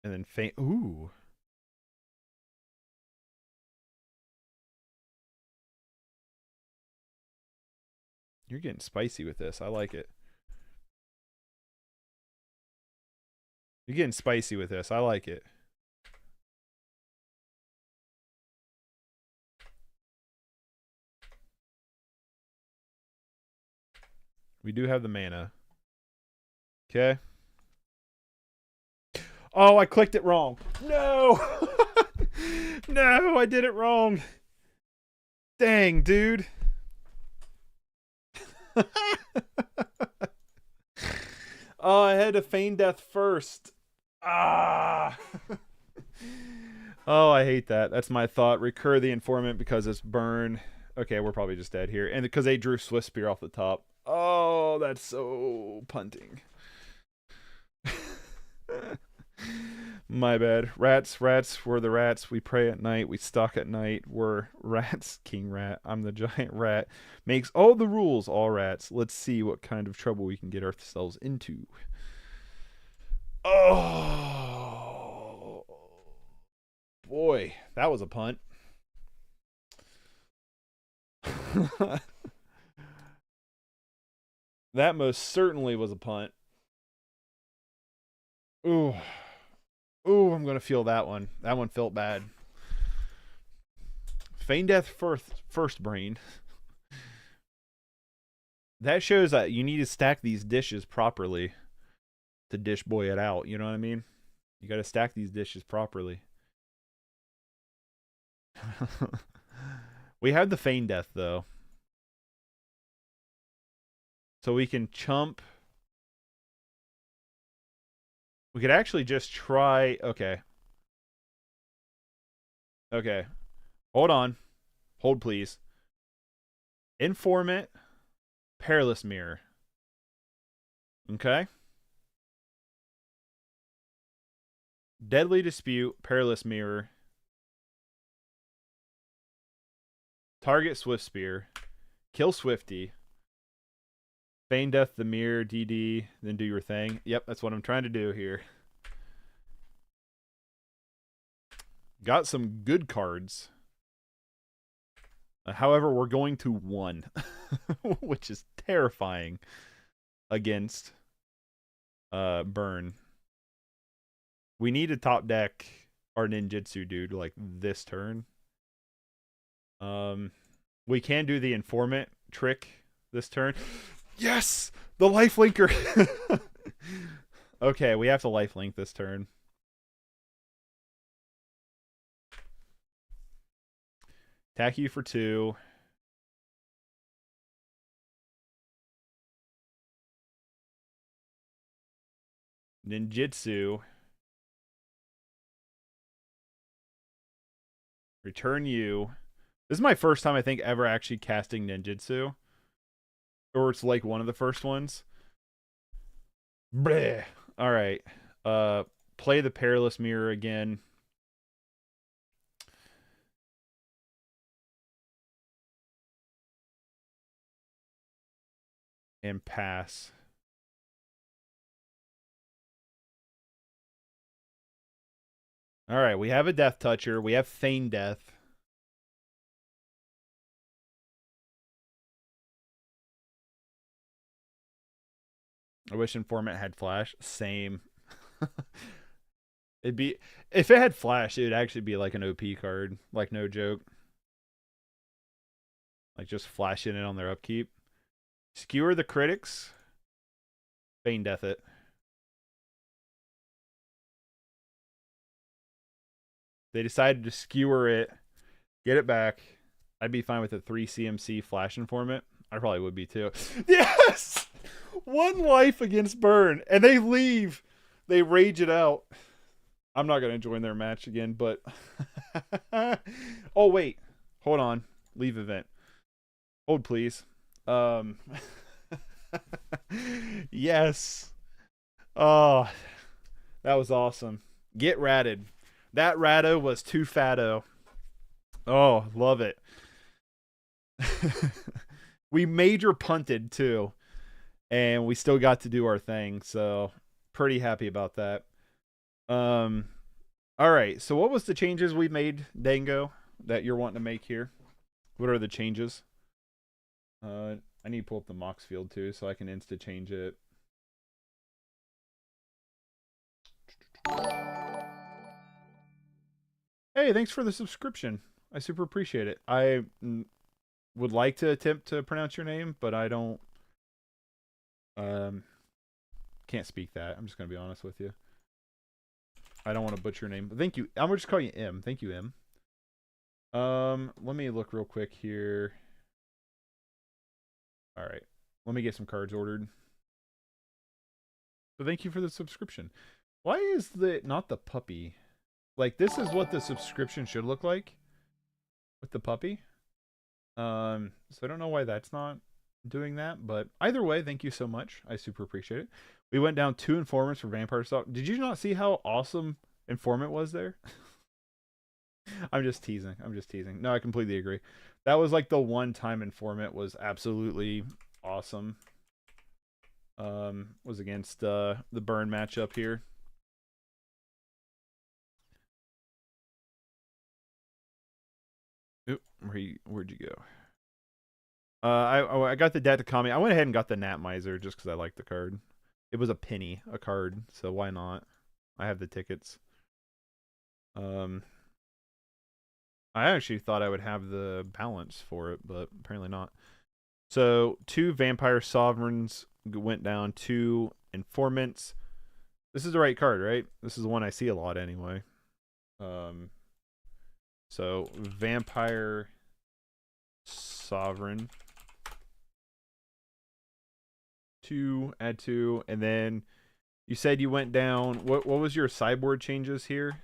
And then faint. Ooh. You're getting spicy with this. I like it. You're getting spicy with this. I like it. We do have the mana. Okay. Oh, I clicked it wrong. No! No, I did it wrong. Dang, dude. Oh, I had to feign death first. Ah. Oh, I hate that. That's my thought. Recur the Informant because it's burn. Okay, we're probably just dead here. And because they drew Swift Spear off the top. Oh, that's so punting. My bad. Rats, we're the rats. We pray at night. We stalk at night. We're rats. King Rat. I'm the giant rat. Makes all the rules, all rats. Let's see what kind of trouble we can get ourselves into. Oh, boy. That was a punt. That most certainly was a punt. Ooh. Ooh, I'm going to feel that one. That one felt bad. Feign death first brain. That shows that you need to stack these dishes properly to dish boy it out. You know what I mean? You got to stack these dishes properly. We have the feign death, though. So we can chump. We could actually just try. Okay. Okay. Hold on. Hold, please. Informant. Perilous Mirror. Okay. Deadly Dispute. Perilous Mirror. Target Swift Spear. Kill Swifty. Feign Death the Mirror, DD, then do your thing. Yep, that's what I'm trying to do here. Got some good cards. However, we're going to 1, which is terrifying against Burn. We need to top deck our Ninjutsu dude like this turn. We can do the Informant trick this turn. Yes! The lifelinker! Okay, we have to lifelink this turn. Attack you for 2. Ninjutsu. Return you. This is my first time, I think, ever actually casting Ninjutsu. Or it's like one of the first ones. Bleh. Alright. Play the Perilous Mirror again. And pass. Alright, we have a Death Toucher. We have Feign Death. I wish Informant had Flash. Same. It'd be, if it had Flash, it would actually be like an OP card. Like, no joke. Like, just flashing it on their upkeep. Skewer the critics. Feign Death it. They decided to skewer it. Get it back. I'd be fine with a 3 CMC Flash Informant. I probably would be too. Yes! 1 life against Burn. And they leave. They rage it out. I'm not going to join their match again, but... Oh, wait. Hold on. Leave event. Hold, please. Yes. Oh. That was awesome. Get ratted. That ratto was too fatto. Oh, love it. We major punted too, and we still got to do our thing. So pretty happy about that. All right. So what was the changes we made, Dango, that you're wanting to make here? What are the changes? I need to pull up the Mox field too, so I can insta change it. Hey, thanks for the subscription. I super appreciate it. I would like to attempt to pronounce your name, but I don't. Can't speak that. I'm just gonna be honest with you. I don't want to butcher your name. But thank you. I'm gonna just call you M. Thank you, M. Let me look real quick here. All right. Let me get some cards ordered. So thank you for the subscription. Why is not the puppy? Like, this is what the subscription should look like with the puppy. So I don't know why that's not doing that, but either way, thank you so much. I super appreciate it. We went down 2 informants for Vampire Stalk. Did you not see how awesome Informant was there? I'm just teasing. I'm just teasing. No, I completely agree. That was like the one time Informant was absolutely awesome. Was against the burn matchup here. Oop, where'd you go? I got the Datakami. I went ahead and got the Nat Miser just because I like the card. It was a penny a card, so why not? I have the tickets. I actually thought I would have the balance for it, but apparently not. So 2 Vampire Sovereigns went down, 2 Informants. This is the right card, right? This is the one I see a lot anyway. So Vampire Sovereign. 2, add 2, and then you said you went down. What was your sideboard changes here?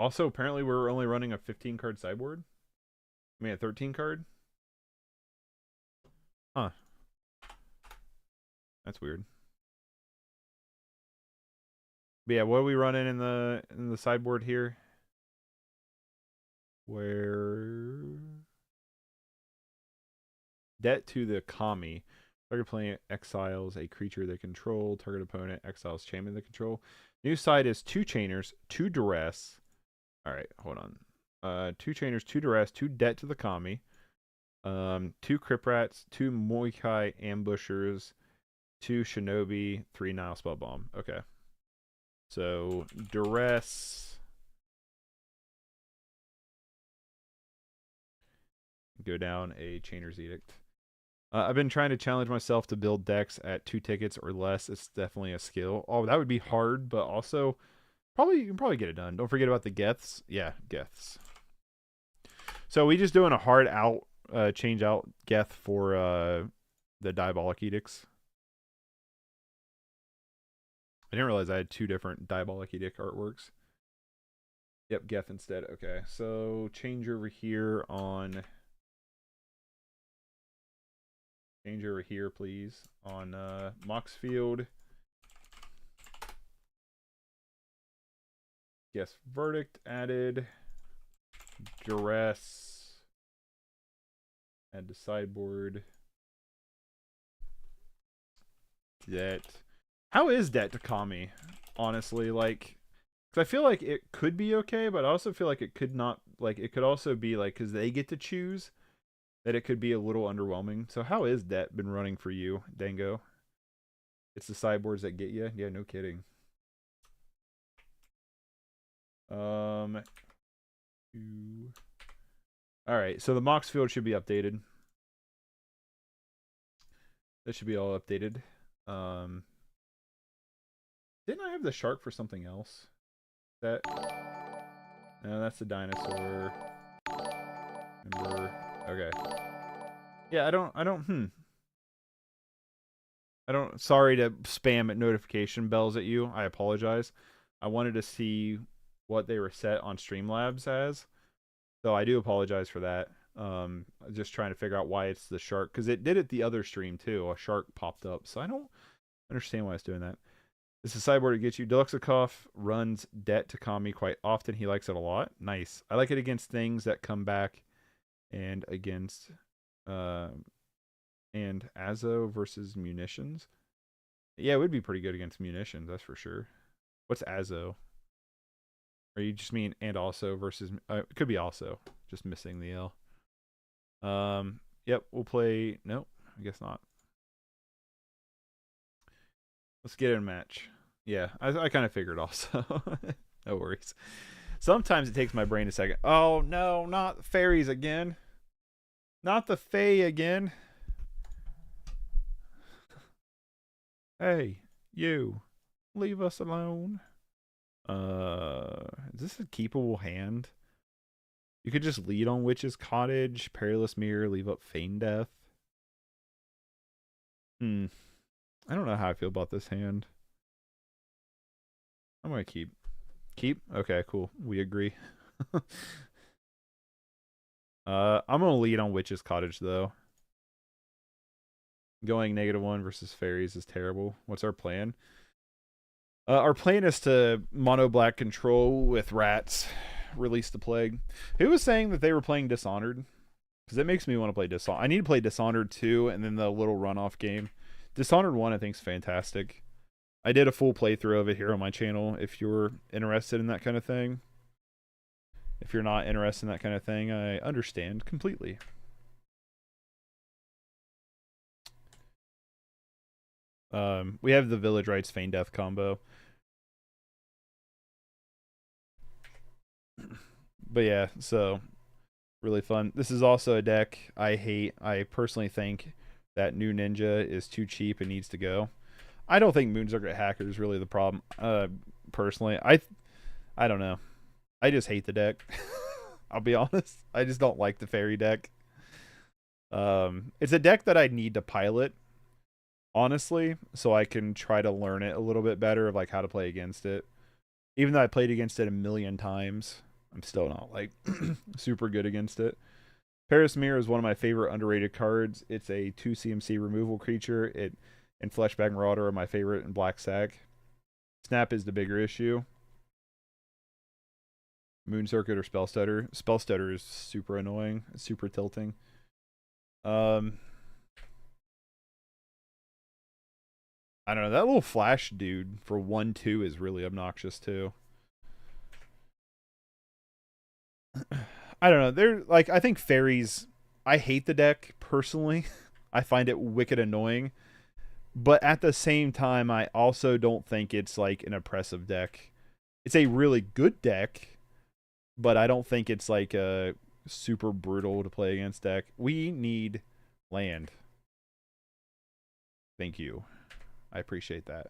Also, apparently we're only running a 15 card sideboard. I mean a 13 card. Huh. That's weird. But yeah, what are we running in the sideboard here? Where debt to the Kami. Target player exiles a creature they control. Target opponent exiles champion they control. New side is 2 chainers, 2 duress. All right, hold on. 2 chainers, 2 duress, 2 debt to the Kami. 2 Crypt Rats, 2 Moikai ambushers, 2 Shinobi, 3 Nile Spell Bomb. Okay. So duress. Go down a Chainer's Edict. I've been trying to challenge myself to build decks at 2 tickets or less. It's definitely a skill. Oh, that would be hard, but also you can probably get it done. Don't forget about the Geths. Yeah, Geths. So we just doing a hard out, change out Geth for the Diabolic Edicts. I didn't realize I had 2 different Diabolic Edict artworks. Yep, Geth instead. Okay, so change over here on... Change over here, please, on Moxfield. Yes, Verdict added. Duress. Add to sideboard. Debt. How is Debt to Kami? Honestly, like, because I feel like it could be okay, but I also feel like it could not. Like, it could also be like, because they get to choose, that it could be a little underwhelming. So how is Debt been running for you, Dango? It's the sideboards that get you? Yeah, no kidding. Alright, so the Mox field should be updated. This should be all updated. Didn't I have the shark for something else? No, that's the dinosaur. Remember. Okay. Yeah, sorry to spam at notification bells at you. I apologize. I wanted to see what they were set on Streamlabs as. So I do apologize for that. Just trying to figure out why it's the shark. Because it did it the other stream too. A shark popped up. So I don't understand why it's doing that. This is sideboard to get you. Deluxikov runs Debt to Kami quite often. He likes it a lot. Nice. I like it against things that come back and against and Azo versus munitions. Yeah, it would be pretty good against munitions, that's for sure. What's Azo? Or you just mean and also versus it could be also. Just missing the L. Yep, we'll play nope, I guess not. Let's get in a match. Yeah, I kind of figured also. No worries. Sometimes it takes my brain a second. Oh no, not fairies again. Not the Fae again. Hey, you. Leave us alone. Is this a keepable hand? You could just lead on Witch's Cottage, Perilous Mirror, leave up Feign Death. I don't know how I feel about this hand. I'm gonna keep. Keep? Okay, cool. We agree. I'm gonna lead on Witch's Cottage though. Going -1 versus Faeries is terrible. What's our plan? Our plan is to mono black control with rats, release the plague. Who was saying that they were playing Dishonored? Because it makes me want to play Dishonored. I need to play Dishonored 2 and then the little runoff game. Dishonored 1 I think is fantastic. I did a full playthrough of it here on my channel if you're interested in that kind of thing. If you're not interested in that kind of thing, I understand completely. We have the Village Rites Feign Death combo. But yeah, so really fun. This is also a deck I hate. I personally think that new Ninja is too cheap and needs to go. I don't think Moon-Circuit Hacker is really the problem. Personally, I don't know. I just hate the deck. I'll be honest. I just don't like the fairy deck. It's a deck that I need to pilot, honestly, so I can try to learn it a little bit better of like how to play against it. Even though I played against it a million times, I'm still not like super good against it. Perilous Mirror is one of my favorite underrated cards. It's a 2 CMC removal creature. It and Fleshbag Marauder are my favorite in Black Sack. Snap is the bigger issue. Moon Circuit or Spell Stutter. Spell Stutter is super annoying. It's super tilting. I don't know. That little flash dude for 1/2 is really obnoxious too. I don't know. They're like, I think Faeries, I hate the deck personally. I find it wicked annoying. But at the same time, I also don't think it's like an oppressive deck. It's a really good deck, but I don't think it's like a super brutal to play against deck. We need land. Thank you. I appreciate that.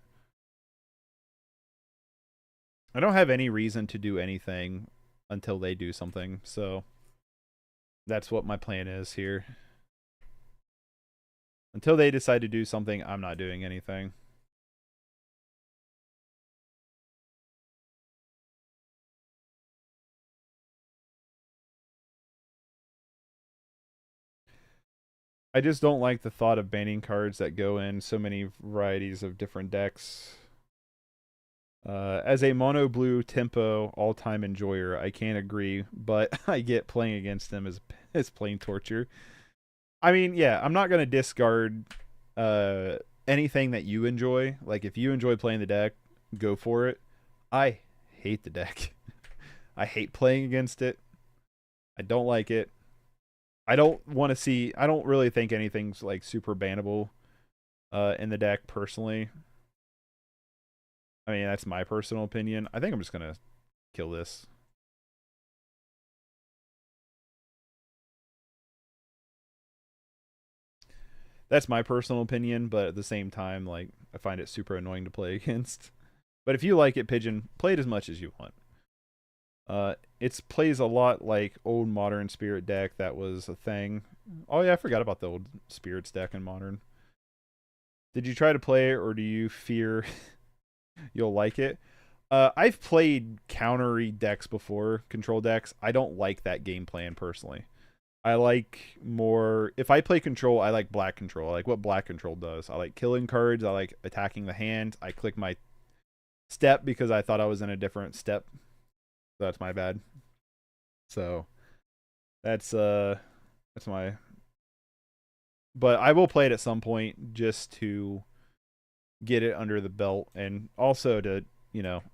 I don't have any reason to do anything until they do something, so that's what my plan is here. Until they decide to do something, I'm not doing anything. I just don't like the thought of banning cards that go in so many varieties of different decks. As a mono blue tempo all-time enjoyer, I can't agree, but I get playing against them as plain torture. I mean, yeah, I'm not gonna discard anything that you enjoy. Like if you enjoy playing the deck, go for it. I hate the deck. I hate playing against it. I don't like it. I don't want to see. I don't really think anything's like super bannable in the deck personally. I mean, that's my personal opinion. I think I'm just gonna kill this. That's my personal opinion, but at the same time, like I find it super annoying to play against. But if you like it, Pigeon, play it as much as you want. It plays a lot like old Modern Spirit deck that was a thing. Oh yeah, I forgot about the old Spirits deck in Modern. Did you try to play it, or do you fear you'll like it? I've played countery decks before, control decks. I don't like that game plan personally. I like more, if I play control, I like black control. I like what black control does. I like killing cards. I like attacking the hand. I click my step because I thought I was in a different step. That's my bad. So that's my. But I will play it at some point just to get it under the belt, and also to,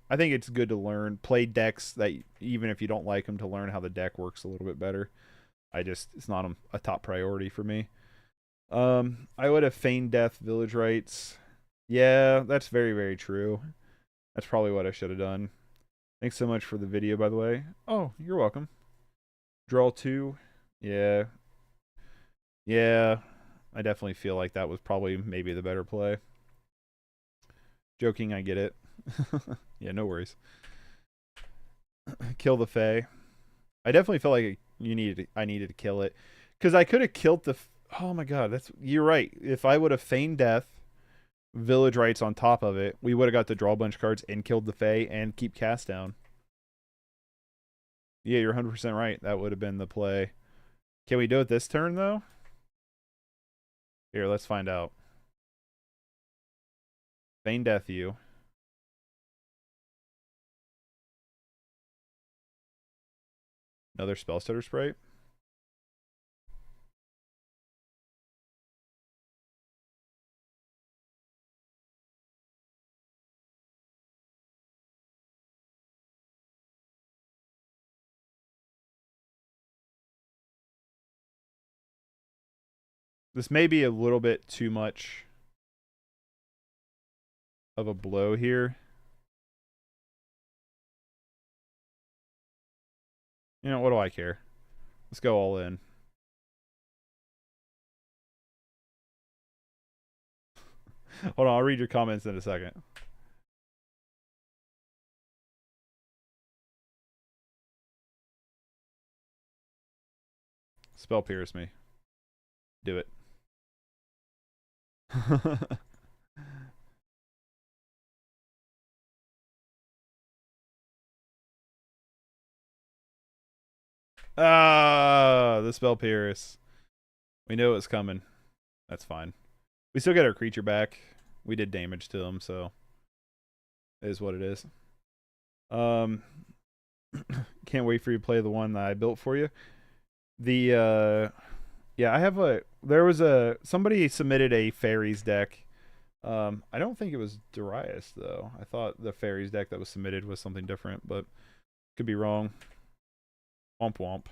I think it's good to play decks that even if you don't like them, to learn how the deck works a little bit better. It's not a top priority for me. I would have feigned death village rites. Yeah, that's very, very true. That's probably what I should have done. Thanks so much for the video, by the way. Oh, you're welcome. Draw 2. Yeah. Yeah. I definitely feel like that was probably maybe the better play. Joking, I get it. Yeah, no worries. Kill the Fae. I definitely felt like I needed to kill it. Because I could have killed the... Oh my god, you're right. If I would have feigned death, village rights on top of it, we would have got the draw a bunch cards and killed the Fae and keep cast down. Yeah, you're 100% right. That would have been the play. Can we do it this turn, though? Here, let's find out. Feign death you. Another spell stutter sprite. This may be a little bit too much of a blow here. You know, what do I care? Let's go all in. Hold on, I'll read your comments in a second. Spell pierce me. Do it. The spell pierce. We know it's coming. That's fine. We still get our creature back. We did damage to him, so it is what it is. Can't wait for you to play the one that I built for you. Yeah, I have somebody submitted a Faeries deck. I don't think it was Darius though. I thought the Faeries deck that was submitted was something different, but could be wrong. Womp womp.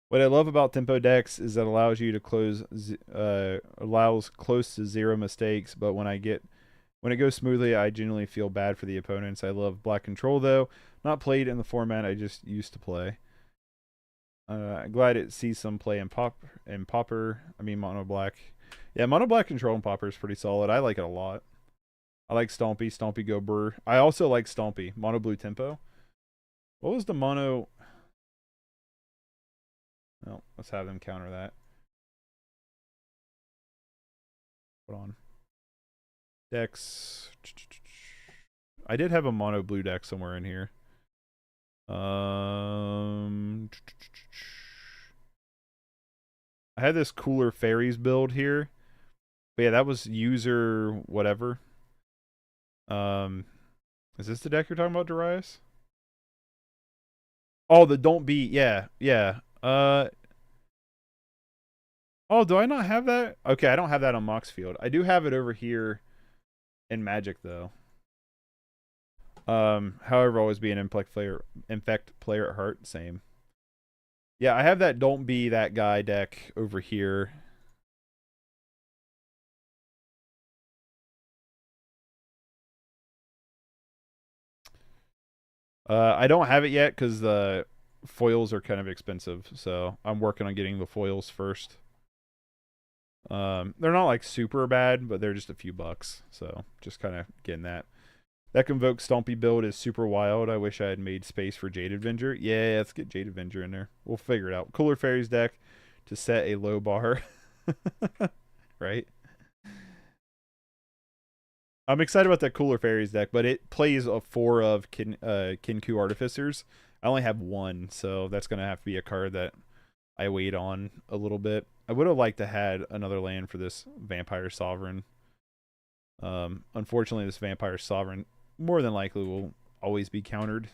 What I love about tempo decks is that allows you to allows close to 0 mistakes, but when it goes smoothly, I genuinely feel bad for the opponents. I love Black Control though. Not played in the format I just used to play. I'm glad it sees some play in Pauper. I mean Mono Black. Yeah, Mono Black Control and Pauper is pretty solid. I like it a lot. I like Stompy Go Brr. I also like Stompy. Mono Blue Tempo. What was the mono? No, let's have them counter that. Hold on. Decks. I did have a mono blue deck somewhere in here. I had this cooler Faeries build here. But yeah, that was user whatever. Is this the deck you're talking about, Darius? Oh, the don't be. Yeah. Oh, do I not have that? Okay, I don't have that on Moxfield. I do have it over here in Magic though. However, always be an infect player at heart. Same. Yeah, I have that don't be that guy deck over here. I don't have it yet because the foils are kind of expensive, so I'm working on getting the foils first. They're not like super bad, but they're just a few bucks, so just kind of getting that. That Convoke Stompy build is super wild. I wish I had made space for Jade Avenger. Yeah, let's get Jade Avenger in there. We'll figure it out. Cooler Faeries deck to set a low bar. Right? I'm excited about that Cooler Faeries deck, but it plays a 4 of Kinku Artificers. I only have 1, so that's going to have to be a card that I wait on a little bit. I would have liked to had another land for this Vampire Sovereign. Unfortunately, this Vampire Sovereign more than likely will always be countered.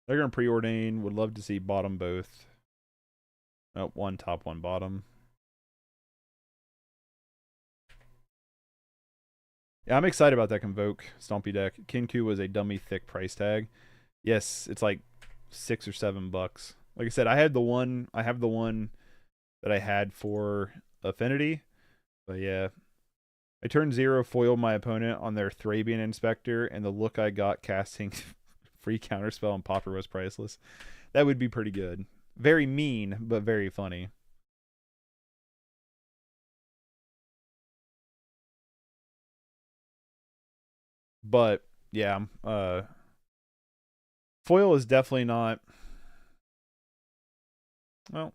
They're going to preordain. Would love to see bottom both. Oh, one top, one bottom. Yeah, I'm excited about that Convoke Stompy deck. Kinku was a dummy thick price tag. Yes, it's like $6 or $7. Like I said, I have the one that I had for Affinity. But yeah. I turned 0, foiled my opponent on their Thrabian Inspector, and the look I got casting free counterspell on Pauper was priceless. That would be pretty good. Very mean, but very funny. But yeah, foil is definitely not. Well,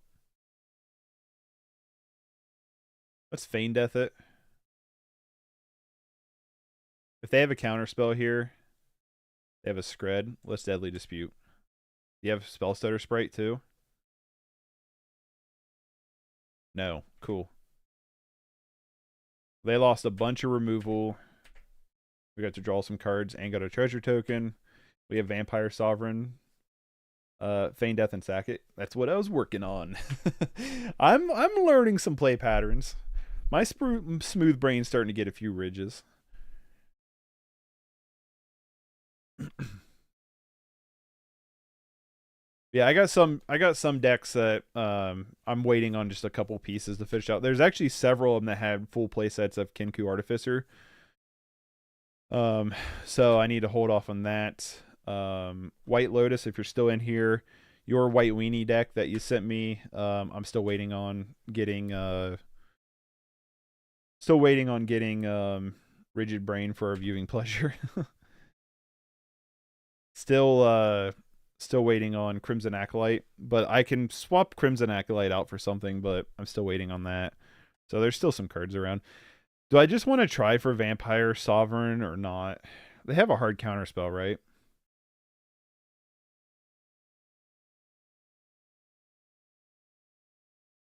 let's Feign Death it. If they have a counterspell here, they have a Scred. Let's Deadly Dispute. You have Spellstutter Sprite too? No. Cool. They lost a bunch of removal. We got to draw some cards and got a treasure token. We have Vampire Sovereign. Feign Death and sack it. That's what I was working on. I'm learning some play patterns. My smooth brain's starting to get a few ridges. Yeah, I got some decks that I'm waiting on just a couple pieces to finish out. There's actually several of them that have full play sets of Kinku Artificer. So I need to hold off on that. White Lotus, if you're still in here, your White Weenie deck that you sent me, I'm still waiting on getting Rigid Brain for a viewing pleasure. Still waiting on Crimson Acolyte, but I can swap Crimson Acolyte out for something, but I'm still waiting on that. So there's still some cards around. Do I just want to try for Vampire Sovereign or not? They have a hard counterspell, right?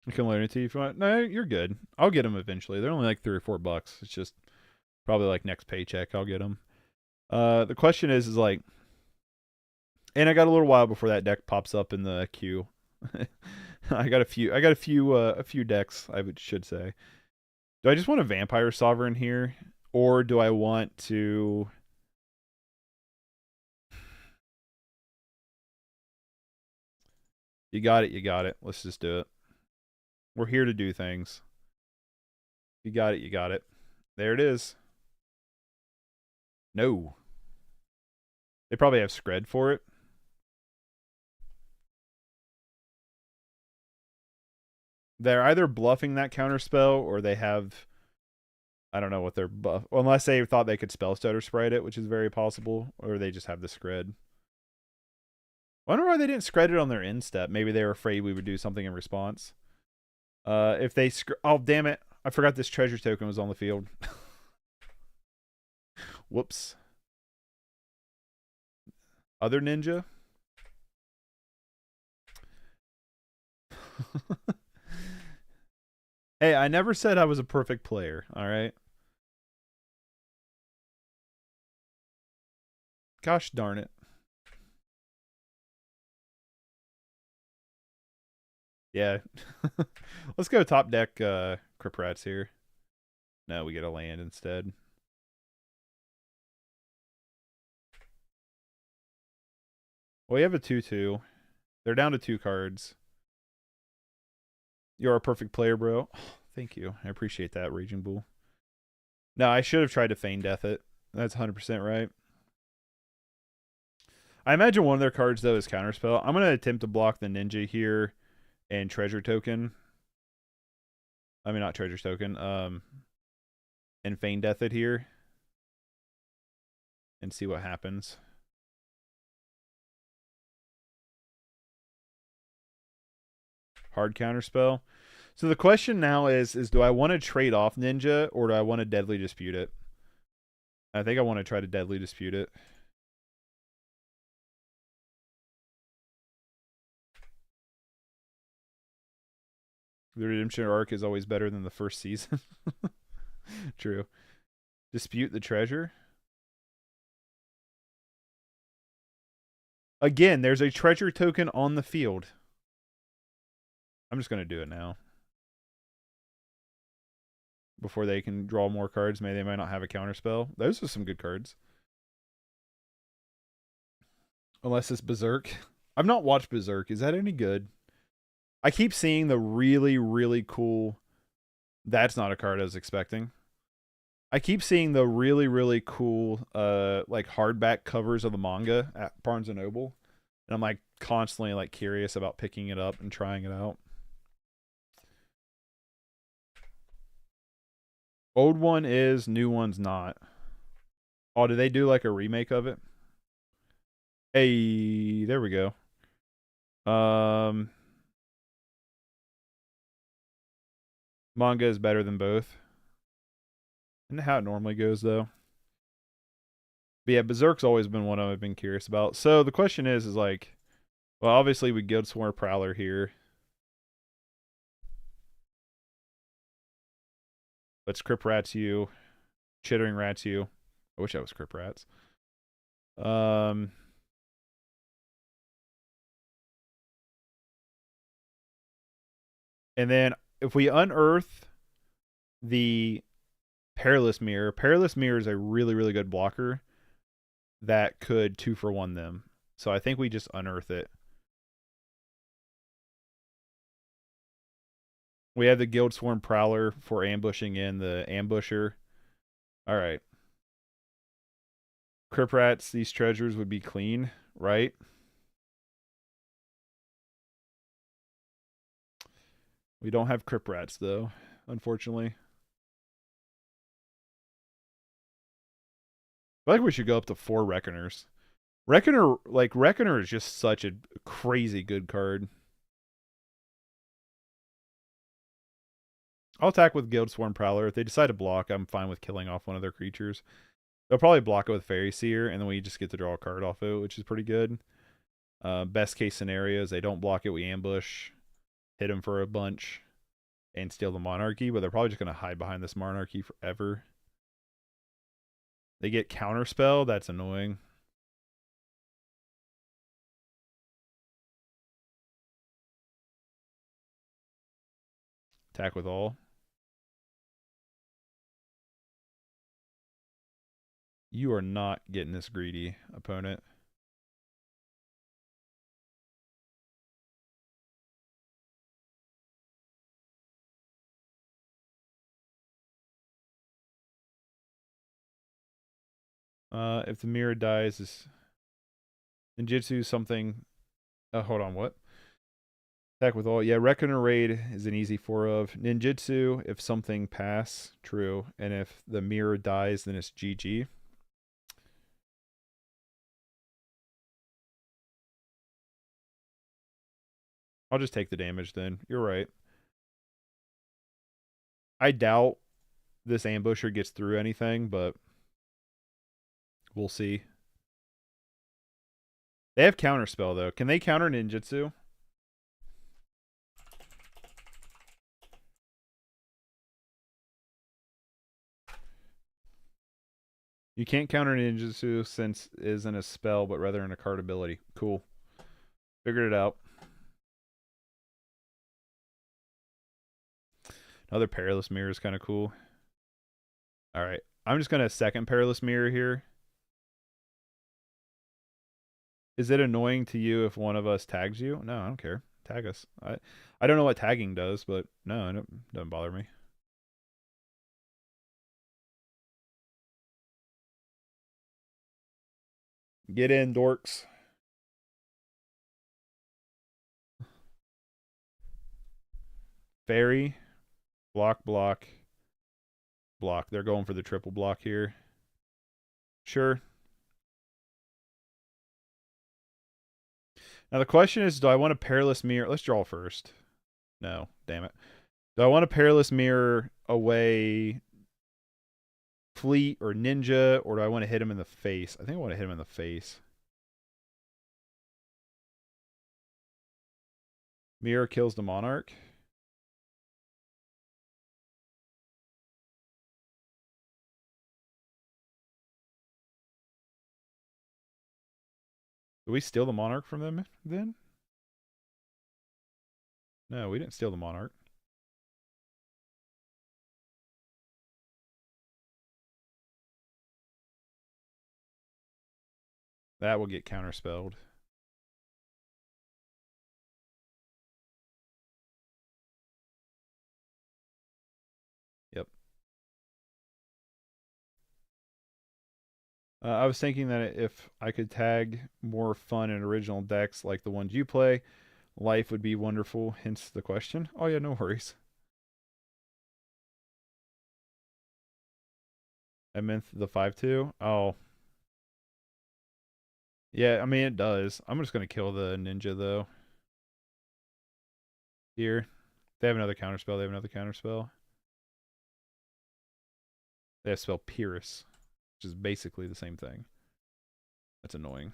You can learn it to you if you want. No, you're good. I'll get them eventually. They're only like $3 or $4. It's just probably like next paycheck I'll get them. The question is like, and I got a little while before that deck pops up in the queue. I got a few decks, I should say. Do I just want a Vampire Sovereign here, or do I want to? You got it. You got it. Let's just do it. We're here to do things. You got it. You got it. There it is. No. They probably have Scred for it. They're either bluffing that counterspell or they have, I don't know what they're buff, unless they thought they could Spellstutter Sprite it, which is very possible, or they just have the Scred. I wonder why they didn't Scred it on their end step. Maybe they were afraid we would do something in response. If they oh damn it, I forgot this treasure token was on the field. Whoops. Other ninja. Hey, I never said I was a perfect player, all right? Gosh darn it. Yeah. Let's go top deck Crip Rats here. No, we get a land instead. Well, we have a 2/2. They're down to 2 cards. You're a perfect player, bro. Oh, thank you. I appreciate that, Raging Bull. No, I should have tried to Feign Death it. That's 100% right. I imagine one of their cards, though, is Counterspell. I'm going to attempt to block the Ninja here and Treasure Token. I mean, not Treasure Token. And Feign Death it here. And see what happens. Hard Counterspell. So the question now is do I want to trade off Ninja or do I want to Deadly Dispute it? I think I want to try to Deadly Dispute it. The redemption arc is always better than the first season. True. Dispute the treasure. Again, there's a treasure token on the field. I'm just going to do it now. Before they can draw more cards. Maybe they might not have a counterspell. Those are some good cards. Unless it's Berserk. I've not watched Berserk. Is that any good? I keep seeing the really, really cool... That's not a card I was expecting. I keep seeing the really, really cool like hardback covers of the manga at Barnes & Noble. And I'm like constantly like curious about picking it up and trying it out. Old one is, new one's not. Oh, did they do like a remake of it? Hey, there we go. Manga is better than both. Isn't how it normally goes, though? But yeah, Berserk's always been one I've been curious about. So the question is like, well, obviously we Guildsworn Prowler here. Let's Crypt Rats you. Chittering Rats you. I wish I was Crypt Rats. And then if we unearth the Perilous Mirror is a really, really good blocker that could 2-for-1 them. So I think we just unearth it. We have the Guildsworn Prowler for ambushing in the Ambusher. All right. Crypt Rats, these treasures would be clean, right? We don't have Crypt Rats, though, unfortunately. I feel like we should go up to 4 Reckoners. Reckoner is just such a crazy good card. I'll attack with Guildsworn Prowler. If they decide to block, I'm fine with killing off one of their creatures. They'll probably block it with Fairy Seer, and then we just get to draw a card off it, which is pretty good. Best case scenarios, they don't block it, we ambush, hit them for a bunch, and steal the Monarchy, but they're probably just going to hide behind this Monarchy forever. They get Counterspell, that's annoying. Attack with all. You are not getting this greedy, opponent. If the mirror dies, is ninjutsu something. Hold on, what? Attack with all. Yeah, Reckoner Raid is an easy 4 of. Ninjutsu, if something pass, true. And if the mirror dies, then it's GG. I'll just take the damage then. You're right. I doubt this ambusher gets through anything, but we'll see. They have counterspell though. Can they counter ninjutsu? You can't counter ninjutsu since it isn't a spell, but rather in a card ability. Cool. Figured it out. Another Perilous Mirror is kind of cool. Alright. I'm just going to second Perilous Mirror here. Is it annoying to you if one of us tags you? No, I don't care. Tag us. I don't know what tagging does, but no, it doesn't bother me. Get in, dorks. Fairy. Block, block. Block. They're going for the triple block here. Sure. Now the question is, do I want a Perilous Mirror? Let's draw first. No, damn it. Do I want a Perilous Mirror away Fleet or Ninja, or do I want to hit him in the face? I think I want to hit him in the face. Mirror kills the Monarch. Did we steal the Monarch from them then? No, we didn't steal the Monarch. That will get counterspelled. Yep. I was thinking that if I could tag more fun and original decks like the ones you play, life would be wonderful, hence the question. Oh yeah, no worries. I meant the 5/2. Oh. Yeah, I mean it does. I'm just gonna kill the ninja though. Here. They have another counterspell, they have another counterspell. They have spell Pierce, which is basically the same thing. That's annoying.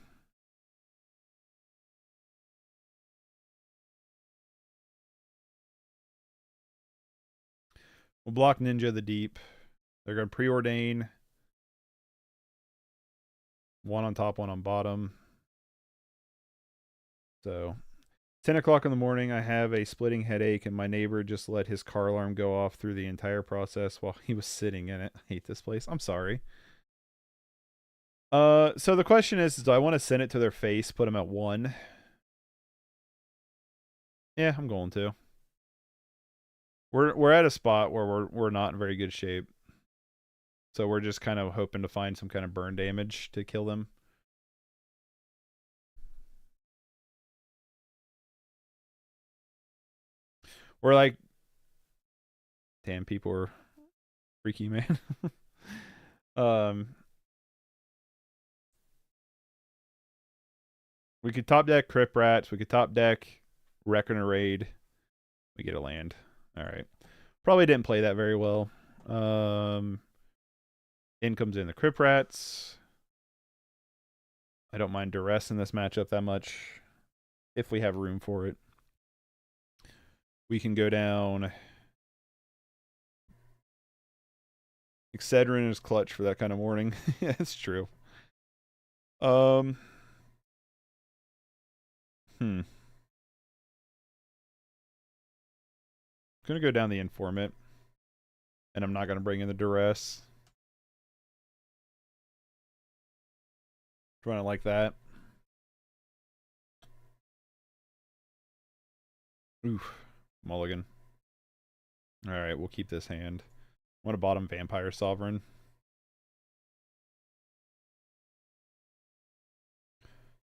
We'll block Ninja the Deep. They're going to preordain. One on top, one on bottom. So, 10 o'clock in the morning, I have a splitting headache, and my neighbor just let his car alarm go off through the entire process while he was sitting in it. I hate this place. I'm sorry. So the question is, do I want to send it to their face, put them at 1? Yeah, I'm going to. We're at a spot where we're not in very good shape. So we're just kind of hoping to find some kind of burn damage to kill them. We're like, damn, people are freaky, man. We could top deck Crypt Rats. We could top deck Reckoner Raid. We get a land. All right. Probably didn't play that very well. In comes in the Crypt Rats. I don't mind Duress in this matchup that much if we have room for it. We can go down. Excedrin is clutch for that kind of morning. Yeah, it's true. Gonna go down the Informant. And I'm not gonna bring in the Duress. Run it like that. Oof. Mulligan. Alright, we'll keep this hand. I want a bottom Vampire Sovereign.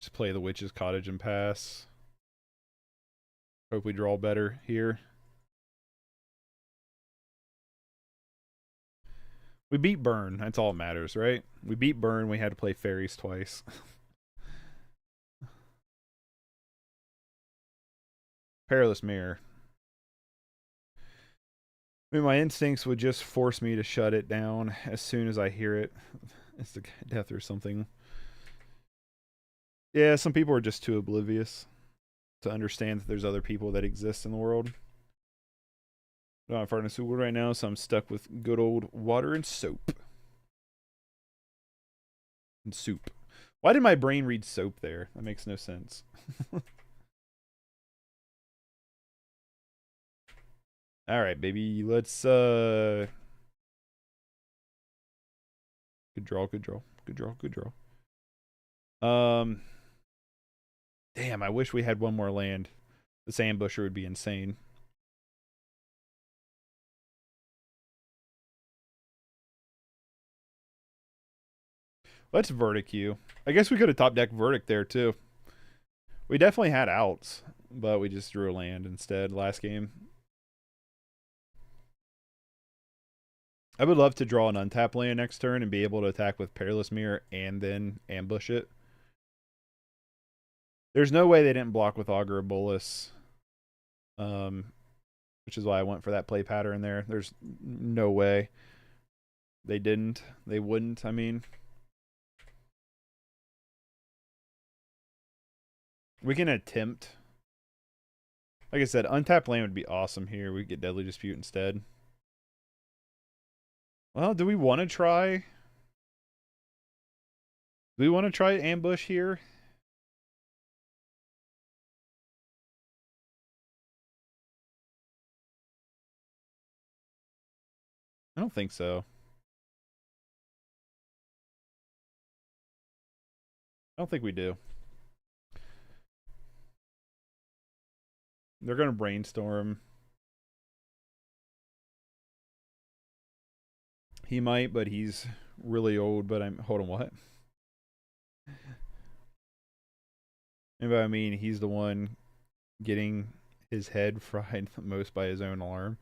Just play the Witch's Cottage and pass. Hope we draw better here. We beat Burn. That's all that matters, right? We beat Burn. We had to play Faeries twice. Perilous Mirror. I mean, my instincts would just force me to shut it down as soon as I hear it. It's the death or something. Yeah, some people are just too oblivious to understand that there's other people that exist in the world. I'm farting a soup right now, so I'm stuck with good old water and soap. And soup. Why did my brain read soap there? That makes no sense. All right, baby. Let's good draw, good draw. Good draw, good draw. Damn, I wish we had one more land. This ambusher would be insane. Let's Verdict you. I guess we could have top deck Verdict there too. We definitely had outs, but we just drew a land instead last game. I would love to draw an untap land next turn and be able to attack with Perilous Mirror and then ambush it. There's no way they didn't block with Augur of Bolus. Which is why I went for that play pattern there. There's no way they didn't. They wouldn't, I mean. We can attempt. Like I said, untapped land would be awesome here. We get Deadly Dispute instead. Well, do we want to try? Do we want to try ambush here? I don't think so. I don't think we do. They're gonna brainstorm. He might, but he's really old. But I'm hold on, what? And I mean, he's the one getting his head fried the most by his own alarm.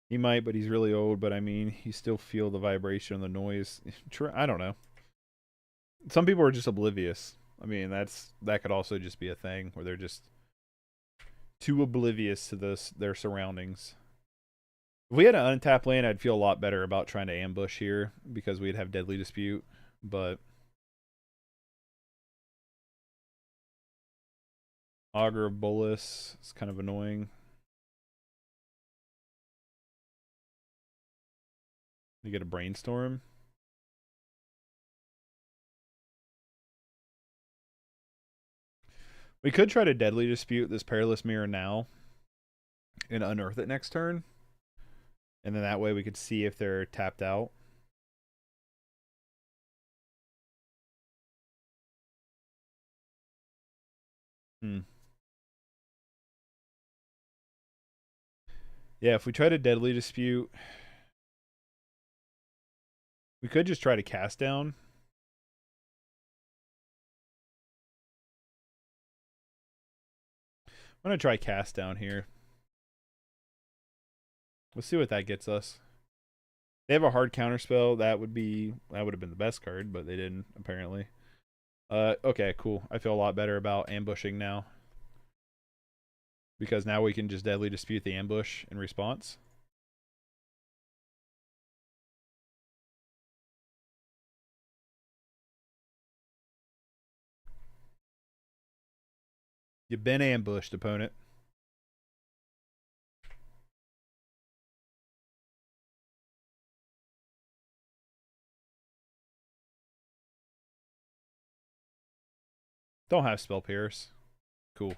He might, but he's really old. But I mean, you still feel the vibration and the noise. I don't know. Some people are just oblivious. I mean, that could also just be a thing where they're just too oblivious to their surroundings. If we had an untapped land, I'd feel a lot better about trying to ambush here because we'd have Deadly Dispute. But Augur of Bolus is kind of annoying. You get a Brainstorm. We could try to Deadly Dispute this Perilous Mirror now and unearth it next turn. And then that way we could see if they're tapped out. Yeah, if we try to Deadly Dispute, we could just try to cast down. I'm going to try cast down here. Let's see what that gets us. They have a hard counterspell. That would have been the best card, but they didn't, apparently. Okay, cool. I feel a lot better about ambushing now. Because now we can just Deadly Dispute the ambush in response. You've been ambushed, opponent. Don't have Spell Pierce. Cool.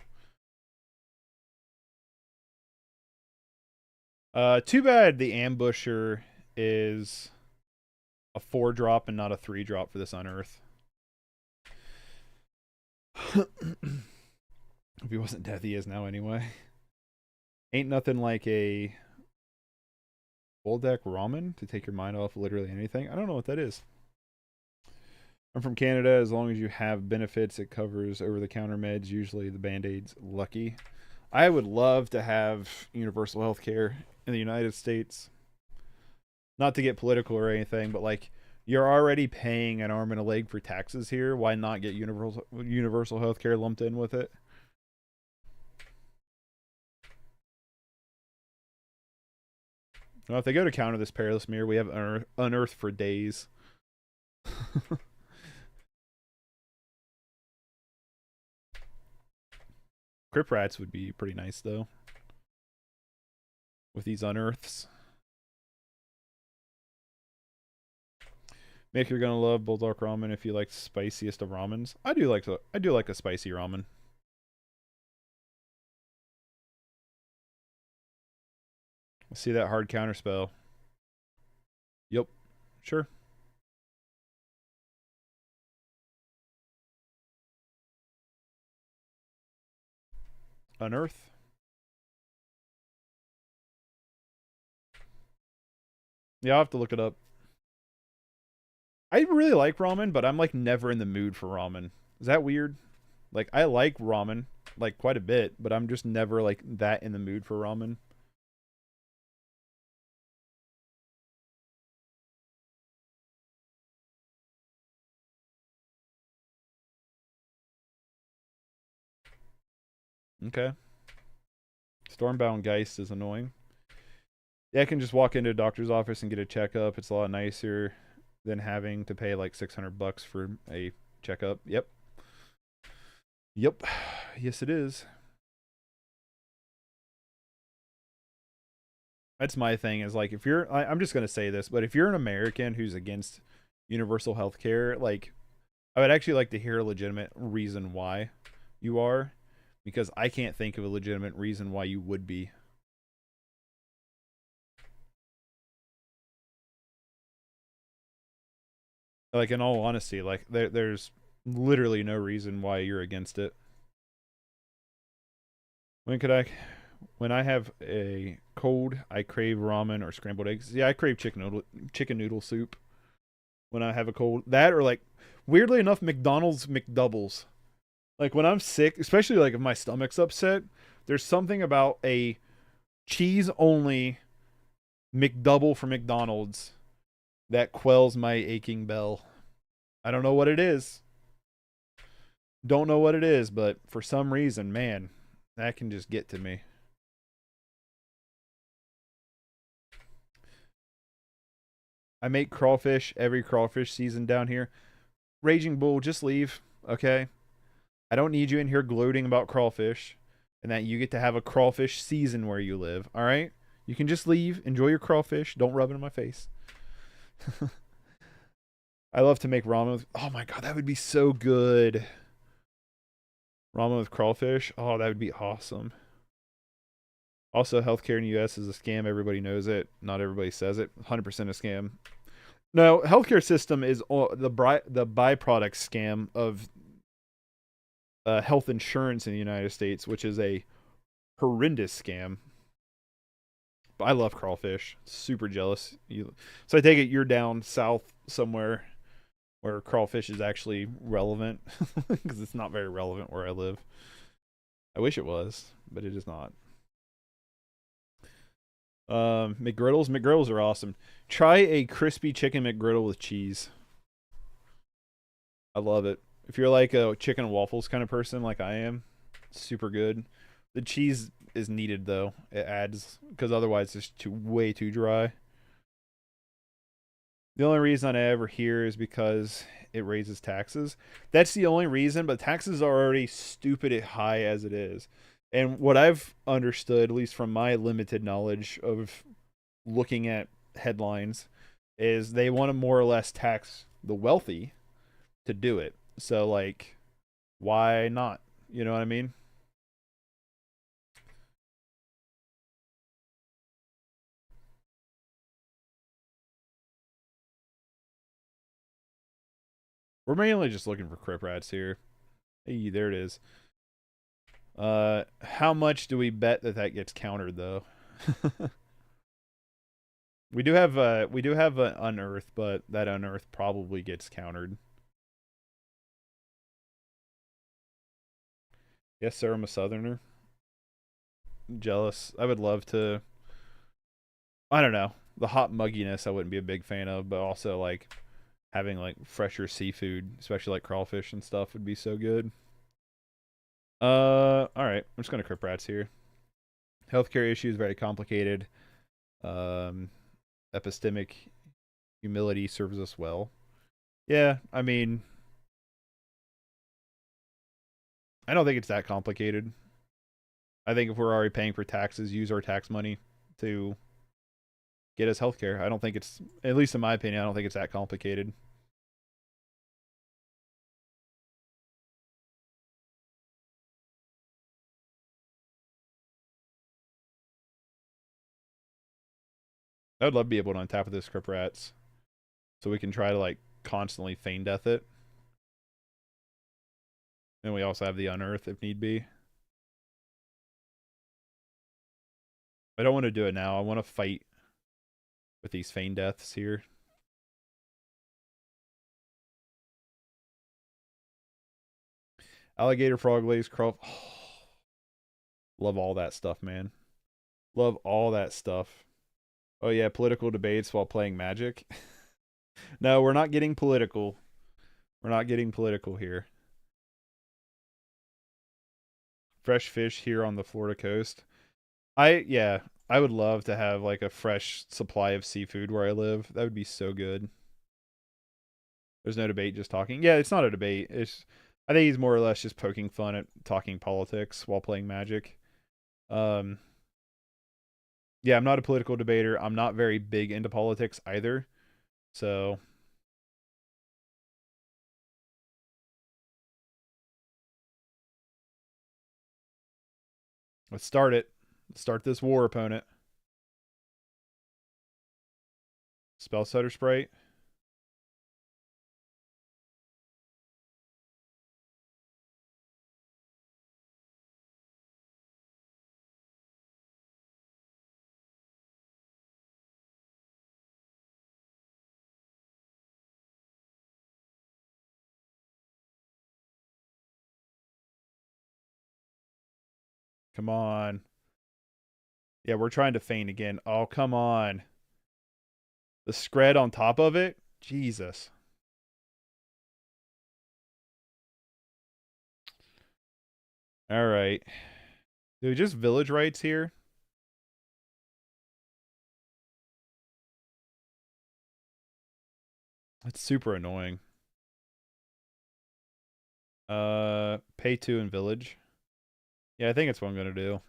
Too bad the Ambusher is a 4-drop and not a 3-drop for this Unearth. If he wasn't death, he is now anyway. Ain't nothing like a full deck ramen to take your mind off literally anything. I don't know what that is. I'm from Canada. As long as you have benefits, it covers over-the-counter meds. Usually the Band-Aid's lucky. I would love to have universal health care in the United States. Not to get political or anything, but like, you're already paying an arm and a leg for taxes here. Why not get universal health care lumped in with it? Well, if they go to counter this Perilous Mirror, we have Unearth for days. Crypt Rats would be pretty nice, though. With these Unearths. Mick, you're gonna love Bulldog Ramen if you like the spiciest of ramens. I do like a spicy ramen. See that hard counter spell. Yep. Sure. Unearth. Yeah, I'll have to look it up. I really like ramen, but I'm like never in the mood for ramen. Is that weird? Like, I like ramen like quite a bit, but I'm just never like that in the mood for ramen. Okay. Stormbound Geist is annoying. Yeah, I can just walk into a doctor's office and get a checkup. It's a lot nicer than having to pay like $600 for a checkup. Yep. Yep. Yes, it is. That's my thing is like, if you're, I'm just going to say this, but if you're an American who's against universal health care, like, I would actually like to hear a legitimate reason why you are, because I can't think of a legitimate reason why you would be. Like in all honesty, like there's literally no reason why you're against it. When could I? When I have a cold, I crave ramen or scrambled eggs. Yeah, I crave chicken noodle soup when I have a cold. That or like, weirdly enough, McDonald's McDoubles. Like when I'm sick, especially like if my stomach's upset, there's something about a cheese only McDouble from McDonald's that quells my aching bell. I don't know what it is. Don't know what it is, but for some reason, man, that can just get to me. I make crawfish every crawfish season down here. Raging Bull, just leave, okay? I don't need you in here gloating about crawfish and that you get to have a crawfish season where you live, all right? You can just leave, enjoy your crawfish, don't rub it in my face. I love to make ramen with, oh my god, that would be so good. Ramen with crawfish, oh, that would be awesome. Also, healthcare in the US is a scam. Everybody knows it. Not everybody says it. 100% a scam. No, healthcare system is the byproduct scam of health insurance in the United States, which is a horrendous scam. But I love crawfish. Super jealous. So I take it you're down south somewhere where crawfish is actually relevant, because it's not very relevant where I live. I wish it was, but it is not. McGriddles are awesome. Try a crispy chicken McGriddle with cheese. I love it. If you're like a chicken and waffles kind of person like I am, super good. The cheese is needed though. It adds, because otherwise it's way too dry. The only reason I ever hear is because it raises taxes. That's the only reason, but taxes are already stupid high as it is. And what I've understood, at least from my limited knowledge of looking at headlines, is they want to more or less tax the wealthy to do it. So, like, why not? You know what I mean? We're mainly just looking for crip rats here. Hey, there it is. How much do we bet that gets countered though? We do have an unearth, but that unearth probably gets countered. Yes, sir. I'm a southerner. Jealous. I would love to. I don't know. The hot mugginess I wouldn't be a big fan of, but also like having like fresher seafood, especially like crawfish and stuff, would be so good. All right. I'm just gonna crip rats here. Healthcare issues very complicated. Um, epistemic humility serves us well. Yeah, I mean, I don't think it's that complicated. I think if we're already paying for taxes, use our tax money to get us healthcare. I don't think it's, at least in my opinion, I don't think it's that complicated. I would love to be able to untap with this script rats so we can try to like constantly feign death it. And we also have the unearth if need be. I don't want to do it now. I want to fight with these feign deaths here. Alligator, frog legs, crawl. Oh, love all that stuff, man. Love all that stuff. Oh yeah, political debates while playing Magic. No, we're not getting political. We're not getting political here. Fresh fish here on the Florida coast. Yeah, I would love to have like a fresh supply of seafood where I live. That would be so good. There's no debate, just talking. Yeah, it's not a debate. It's, I think he's more or less just poking fun at talking politics while playing Magic. Um, yeah, I'm not a political debater. I'm not very big into politics either. So let's start it. Let's start this war, opponent. Spell Stutter Sprite. Come on. Yeah, we're trying to feint again. Oh, come on. The scred on top of it? Jesus. All right. Dude, just village rights here. That's super annoying. Pay 2 in village. Yeah, I think it's what I'm gonna do.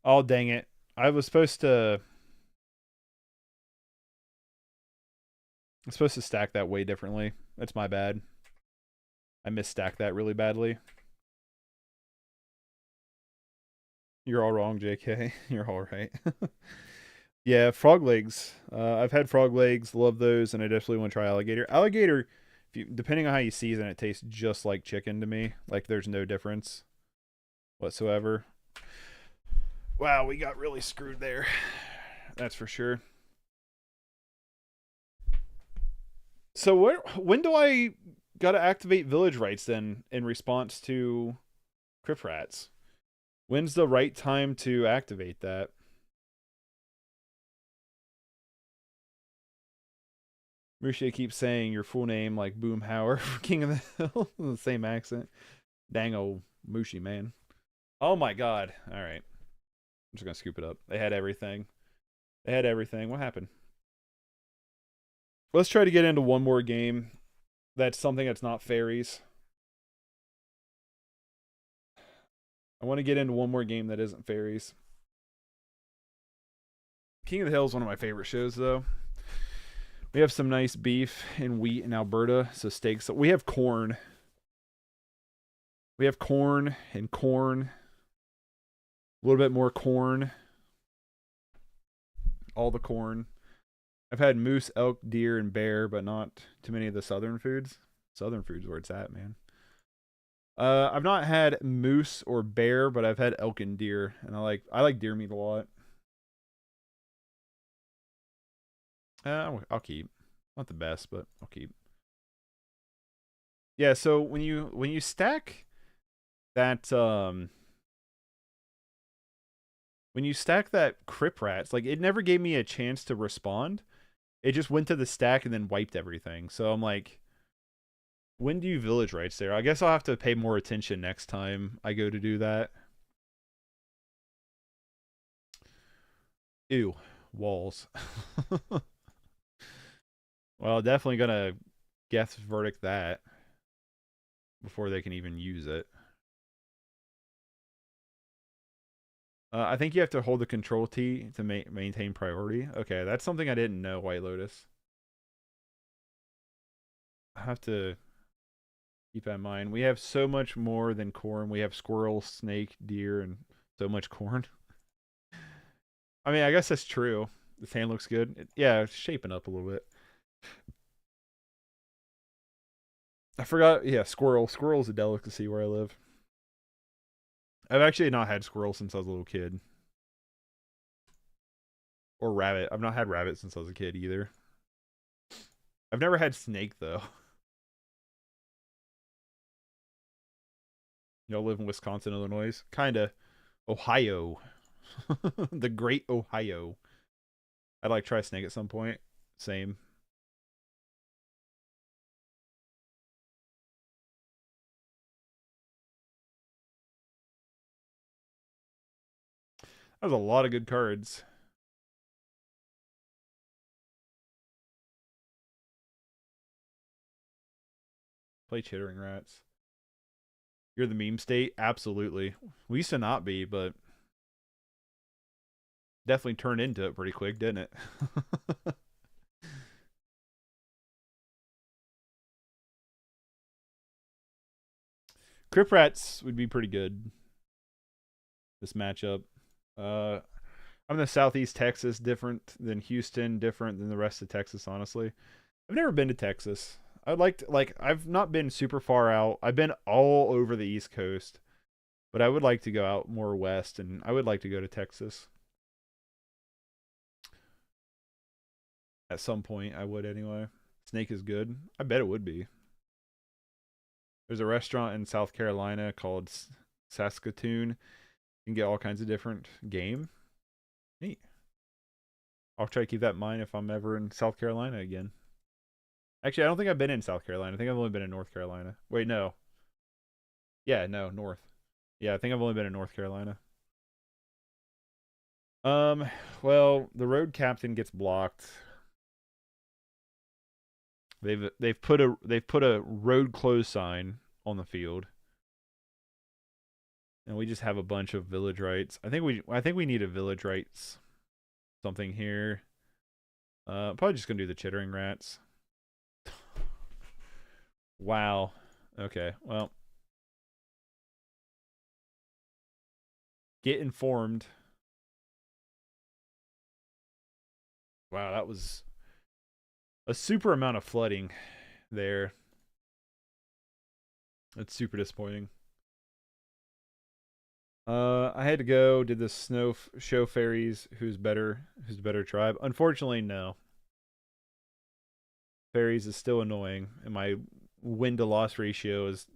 Oh, dang it. I was supposed to... I'm supposed to stack that way differently. That's my bad. I misstacked that really badly. You're all wrong, JK. You're all right. Yeah, frog legs. I've had frog legs, love those, and I definitely want to try alligator. Alligator, if you, depending on how you season it, tastes just like chicken to me. Like there's no difference whatsoever. Wow, we got really screwed there. That's for sure. So when do I gotta activate village rights then in response to Crip Rats? When's the right time to activate that? Musha keeps saying your full name like Boomhauer for King of the Hill. The same accent. Dang old Mushi, man. Oh my god. Alright. I'm just gonna scoop it up. They had everything. They had everything. What happened? Let's try to get into one more game. That's something that's not Faeries. I want to get into one more game that isn't Faeries. King of the Hill is one of my favorite shows, though. We have some nice beef and wheat in Alberta, so steaks. We have corn. We have corn and corn. A little bit more corn. All the corn. I've had moose, elk, deer, and bear, but not too many of the southern foods. Southern foods where it's at, man. I've not had moose or bear, but I've had elk and deer, and I like deer meat a lot. I'll keep. Not the best, but I'll keep. Yeah, so when you stack that when you stack that Crip Rats, like it never gave me a chance to respond. It just went to the stack and then wiped everything. So I'm like, when do you village rights there? I guess I'll have to pay more attention next time I go to do that. Ew, walls. Well, definitely gonna guess verdict that before they can even use it. I think you have to hold the control T to maintain priority. Okay, that's something I didn't know, White Lotus. I have to keep that in mind. We have so much more than corn. We have squirrel, snake, deer, and so much corn. I mean, I guess that's true. The hand looks good. Yeah, it's shaping up a little bit. I forgot. Yeah, squirrel. Squirrel's a delicacy where I live. I've actually not had squirrel since I was a little kid. Or rabbit. I've not had rabbit since I was a kid either. I've never had snake, though. Y'all live in Wisconsin, Illinois? Kinda. Ohio. The great Ohio. I'd like to try snake at some point. Same. That was a lot of good cards. Play Chittering Rats. You're the meme state? Absolutely. We used to not be, but definitely turned into it pretty quick, didn't it? Crip Rats would be pretty good. This matchup. I'm in the Southeast Texas, different than Houston, different than the rest of Texas, honestly. I've never been to Texas. I'd like to, like, I've not been super far out. I've been all over the East Coast, but I would like to go out more west, and I would like to go to Texas. At some point, I would anyway. Snake is good. I bet it would be. There's a restaurant in South Carolina called Saskatoon. You can get all kinds of different game. Neat. I'll try to keep that in mind if I'm ever in South Carolina again. Actually, I don't think I've been in South Carolina. I think I've only been in North Carolina. Wait, no. Yeah, no, North. Yeah, I think I've only been in North Carolina. Well, the road captain gets blocked. They've put a road closed sign on the field. And we just have a bunch of village rights. I think we need a village rights something here. Probably just gonna do the chittering rats. Wow. Okay, well. Get informed. Wow, that was a super amount of flooding there. It's super disappointing. I had to go. Did the snow show Faeries who's the better tribe? Unfortunately, no. Faeries is still annoying, and my win to loss ratio is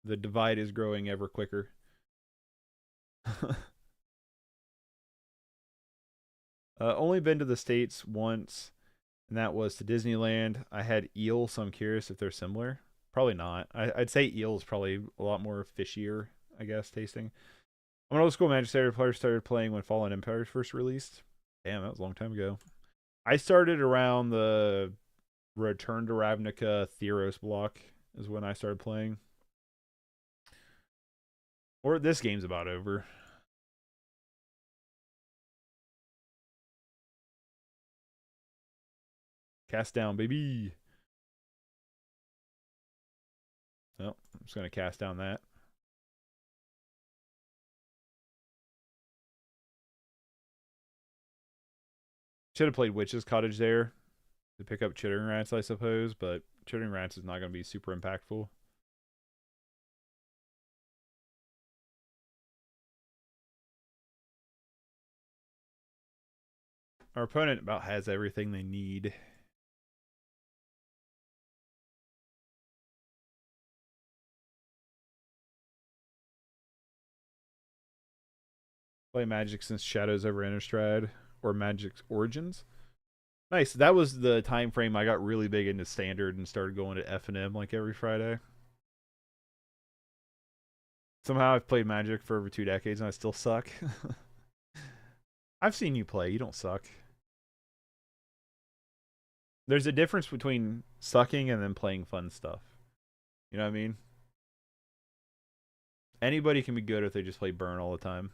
the divide is growing ever quicker. Only been to the States once, and that was to Disneyland. I had eel, so I'm curious if they're similar. Probably not. I'd say eel is probably a lot more fishier, I guess, tasting. I'm an old school Magic player, started playing when Fallen Empire first released. Damn, that was a long time ago. I started around the Return to Ravnica Theros block is when I started playing. Or this game's about over. Cast down, baby. Oh, I'm just going to cast down that. Should have played Witch's Cottage there to pick up Chittering Rats, I suppose, but Chittering Rats is not going to be super impactful. Our opponent about has everything they need. Play Magic since Shadows over Innistrad or Magic's Origins. Nice. That was the time frame I got really big into Standard and started going to F&M like every Friday. Somehow I've played Magic for over 2 decades and I still suck. I've seen you play. You don't suck. There's a difference between sucking and then playing fun stuff. You know what I mean? Anybody can be good if they just play Burn all the time.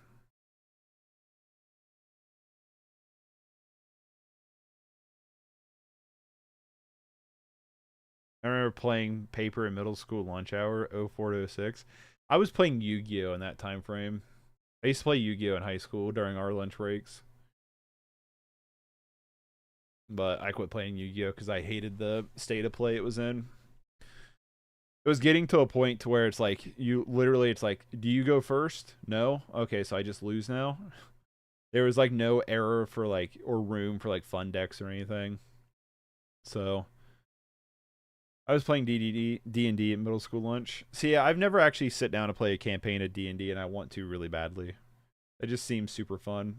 I remember playing Paper in middle school lunch hour, 04 to 06. I was playing Yu-Gi-Oh! In that time frame. I used to play Yu-Gi-Oh! In high school during our lunch breaks. But I quit playing Yu-Gi-Oh! Because I hated the state of play it was in. It was getting to a point to where it's like, it's like, do you go first? No? Okay, so I just lose now? There was like no error for like, or room for like fun decks or anything. So I was playing D&D in middle school lunch. See, I've never actually sit down to play a campaign of D&D, and I want to really badly. It just seems super fun.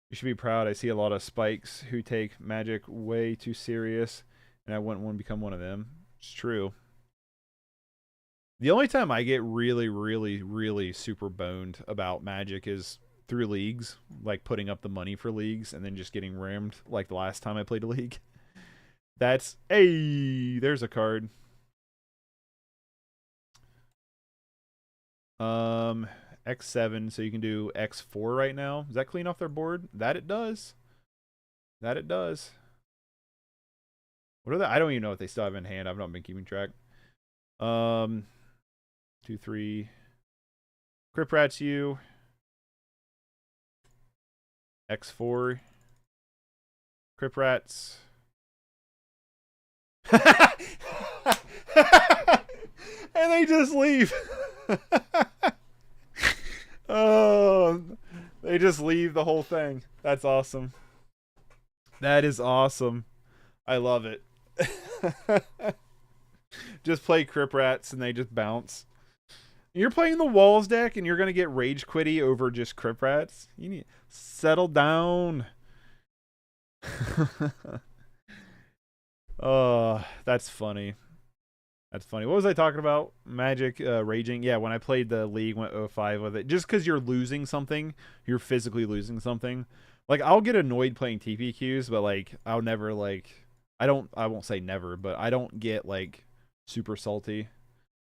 You should be proud. I see a lot of spikes who take Magic way too serious, and I wouldn't want to become one of them. It's true. The only time I get really, really, really super boned about Magic is through leagues, like putting up the money for leagues and then just getting rammed like the last time I played a league. That's, hey, there's a card. X7, so you can do X4 right now. Does that clean off their board? That it does. That it does. What are they? I don't even know if they still have in hand. I've not been keeping track. 2, 3. Crip Rats you. X4. Crip Rats. And they just leave. Oh, they just leave the whole thing. That's awesome. That is awesome. I love it. Just play Crip Rats and they just bounce. You're playing the Walls deck and you're gonna get Rage Quitty over just Crip Rats. You need to settle down. Oh, that's funny. That's funny. What was I talking about? Magic raging. Yeah, when I played the league, went 0-5 with it. Just because you're losing something, you're physically losing something. Like I'll get annoyed playing TPQs, but like I'll never like. I won't say never, but I don't get like super salty.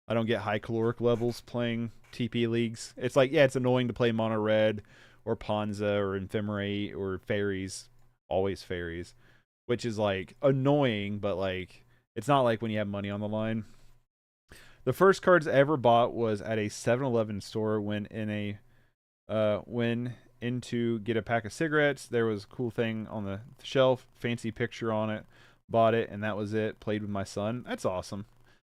I don't get high caloric levels playing TP leagues. It's like, yeah, it's annoying to play mono red or Ponza or Ephemerate or Faeries. Always Faeries. Which is like annoying, but like it's not like when you have money on the line. The first cards I ever bought was at a 7-Eleven store when in to get a pack of cigarettes. There was a cool thing on the shelf, fancy picture on it. Bought it, and that was it. Played with my son. That's awesome.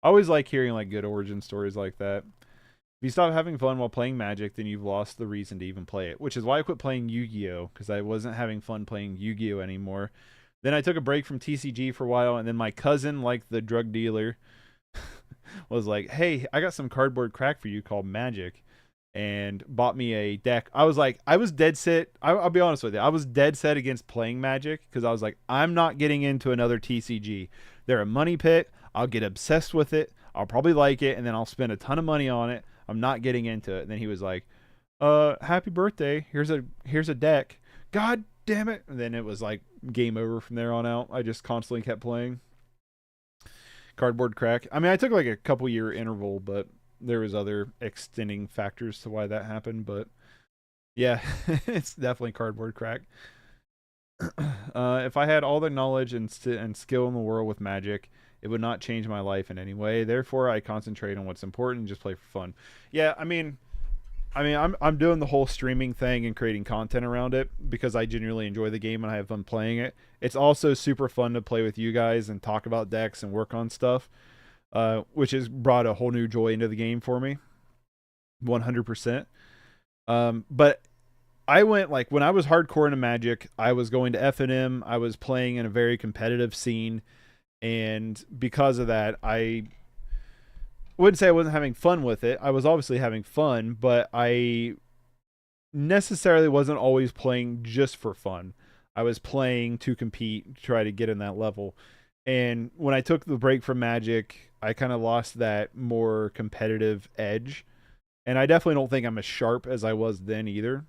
I always like hearing like good origin stories like that. If you stop having fun while playing Magic, then you've lost the reason to even play it, which is why I quit playing Yu-Gi-Oh! Because I wasn't having fun playing Yu-Gi-Oh! Anymore. Then I took a break from TCG for a while, and then my cousin, like the drug dealer, was like, hey, I got some cardboard crack for you called Magic, and bought me a deck. I was like, I was dead set. I'll be honest with you. I was dead set against playing Magic because I was like, I'm not getting into another TCG. They're a money pit. I'll get obsessed with it. I'll probably like it, and then I'll spend a ton of money on it. I'm not getting into it. And then he was like, happy birthday. Here's a deck. God damn it. And then it was like game over from there on out. I just constantly kept playing. Cardboard crack. I mean, I took like a couple year interval, but there was other extending factors to why that happened. But yeah, it's definitely cardboard crack. If I had all the knowledge and skill in the world with Magic, it would not change my life in any way. Therefore, I concentrate on what's important and just play for fun. Yeah, I mean, I'm doing the whole streaming thing and creating content around it because I genuinely enjoy the game and I have fun playing it. It's also super fun to play with you guys and talk about decks and work on stuff, which has brought a whole new joy into the game for me, 100%. But I went like when I was hardcore into Magic, I was going to FNM. I was playing in a very competitive scene, and because of that, I wouldn't say I wasn't having fun with it. I was obviously having fun, but I necessarily wasn't always playing just for fun. I was playing to compete, to try to get in that level. And when I took the break from Magic, I kind of lost that more competitive edge. And I definitely don't think I'm as sharp as I was then either.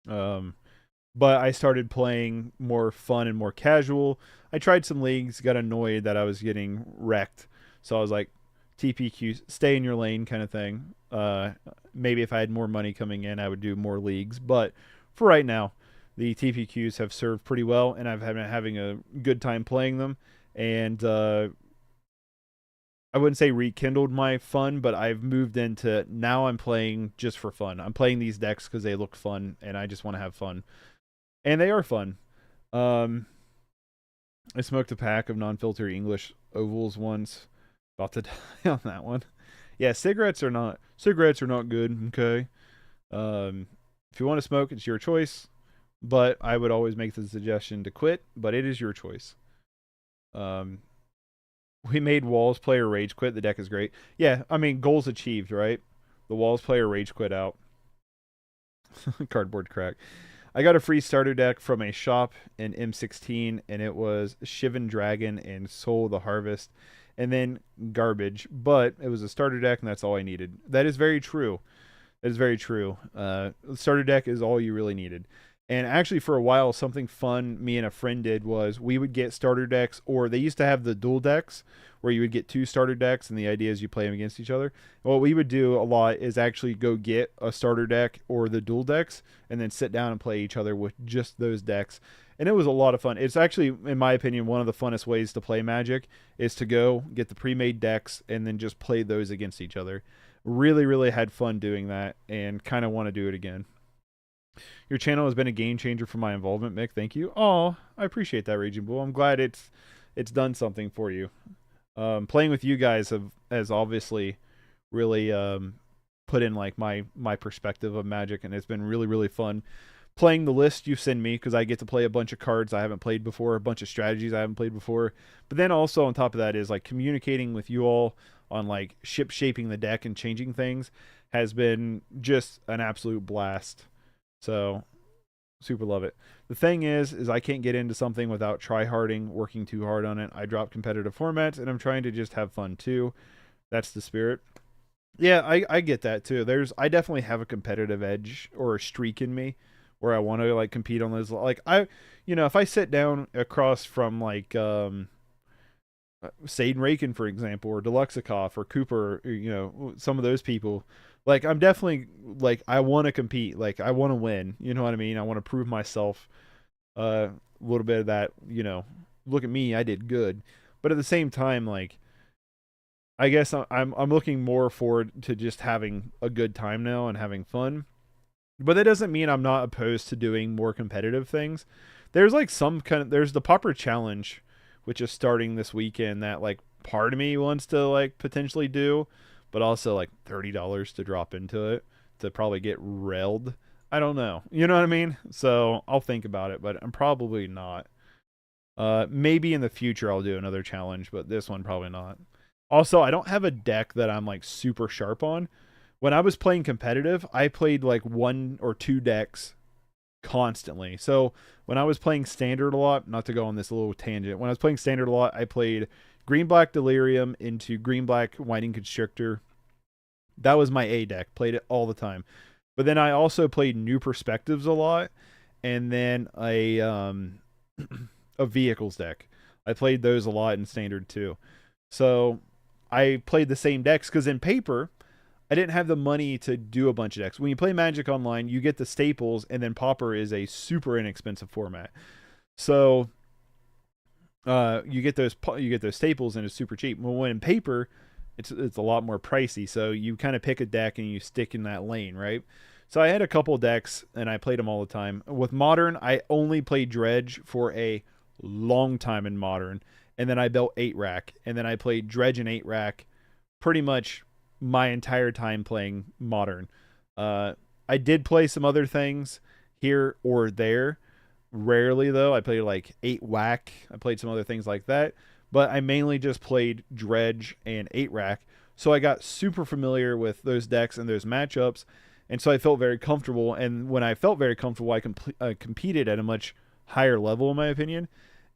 But I started playing more fun and more casual. I tried some leagues, got annoyed that I was getting wrecked. So I was like, TPQ, stay in your lane kind of thing. Maybe if I had more money coming in, I would do more leagues. But for right now, the TPQs have served pretty well, and I've been having a good time playing them. And I wouldn't say rekindled my fun, but I've moved into now I'm playing just for fun. I'm playing these decks because they look fun, and I just want to have fun. And they are fun. I smoked a pack of non-filtered English ovals once. About to die on that one. Yeah, cigarettes are not good. Okay. If you want to smoke, it's your choice. But I would always make the suggestion to quit. But it is your choice. We made Walls player rage quit. The deck is great. Yeah, I mean goals achieved, right? The Walls player rage quit out. Cardboard crack. I got a free starter deck from a shop in M16, and it was Shivan Dragon and Soul the Harvest, and then garbage. But it was a starter deck, and that's all I needed. That is very true. That is very true. Starter deck is all you really needed. And actually, for a while, something fun me and a friend did was we would get starter decks, or they used to have the dual decks where you would get two starter decks, and the idea is you play them against each other. What we would do a lot is actually go get a starter deck or the dual decks, and then sit down and play each other with just those decks. And it was a lot of fun. It's actually, in my opinion, one of the funnest ways to play Magic is to go get the pre-made decks and then just play those against each other. Really, really had fun doing that, and kind of want to do it again. Your channel has been a game changer for my involvement, Mick. Thank you. Oh, I appreciate that, Raging Bull. I'm glad it's done something for you. Playing with you guys has obviously really put in like my perspective of Magic, and it's been really, really fun playing the list you send me, because I get to play a bunch of cards I haven't played before, a bunch of strategies I haven't played before. But then also on top of that is like communicating with you all on like ship shaping the deck and changing things has been just an absolute blast. So super love it. The thing is I can't get into something without try-harding, working too hard on it. I drop competitive formats, and I'm trying to just have fun too. That's the spirit. Yeah, I get that too. I definitely have a competitive edge or a streak in me where I want to like compete on those. Like if I sit down across from like Sade Rakin, for example, or Deluxikoff or Cooper, or, some of those people, like I'm definitely like I want to compete, like I want to win. You know what I mean? I want to prove myself. A little bit of that. Look at me, I did good. But at the same time, like I guess I'm looking more forward to just having a good time now and having fun. But that doesn't mean I'm not opposed to doing more competitive things. There's like there's the Pauper Challenge, which is starting this weekend, that like part of me wants to like potentially do, but also like $30 to drop into it to probably get railed. I don't know. You know what I mean? So I'll think about it, but I'm probably not. Maybe in the future I'll do another challenge, but this one probably not. Also, I don't have a deck that I'm like super sharp on. When I was playing competitive, I played like 1 or 2 decks constantly. So when I was playing standard a lot, not to go on this little tangent, when I was playing standard a lot, I played green black Delirium into green black Whiting Constrictor. That was my A deck. Played it all the time. But then I also played New Perspectives a lot, and then a vehicles deck. I played those a lot in standard too. So I played the same decks because in paper, I didn't have the money to do a bunch of decks. When you play Magic Online, you get the staples, and then Pauper is a super inexpensive format. So you get those staples, and it's super cheap. Well, when in paper, it's a lot more pricey. So you kind of pick a deck and you stick in that lane, right? So I had a couple decks, and I played them all the time. With Modern, I only played Dredge for a long time in Modern, and then I built 8-rack, and then I played Dredge and 8-rack pretty much my entire time playing Modern. I did play some other things here or there. Rarely, though. I played like 8-whack. I played some other things like that. But I mainly just played Dredge and 8-rack. So I got super familiar with those decks and those matchups. And so I felt very comfortable. And when I felt very comfortable, I competed at a much higher level, in my opinion.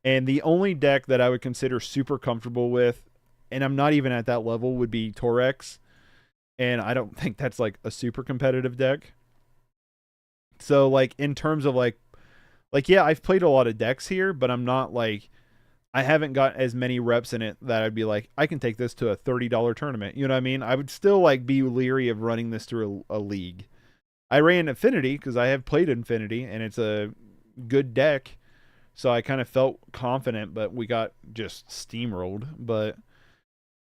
And the only deck that I would consider super comfortable with, and I'm not even at that level, would be Torex. And I don't think that's like a super competitive deck. So like in terms of like yeah, I've played a lot of decks here, but I'm not like, I haven't got as many reps in it that I'd be like, I can take this to a $30 tournament. You know what I mean? I would still like be leery of running this through a league. I ran Infinity because I have played Infinity and it's a good deck. So I kind of felt confident, but we got just steamrolled. But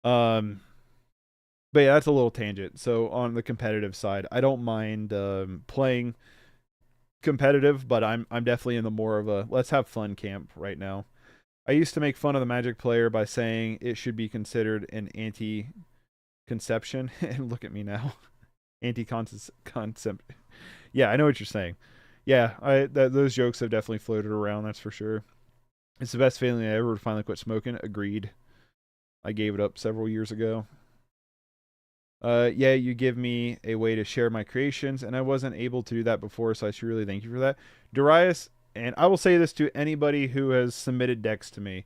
yeah, that's a little tangent. So on the competitive side, I don't mind playing competitive, but I'm definitely in the more of a let's have fun camp right now. I used to make fun of the Magic player by saying it should be considered an anti-conception. And look at me now. Anti-concept. Yeah, I know what you're saying. Yeah, those jokes have definitely floated around, that's for sure. It's the best feeling I ever would finally quit smoking. Agreed. I gave it up several years ago. Yeah, you give me a way to share my creations, and I wasn't able to do that before, so I should really thank you for that. Darius, and I will say this to anybody who has submitted decks to me,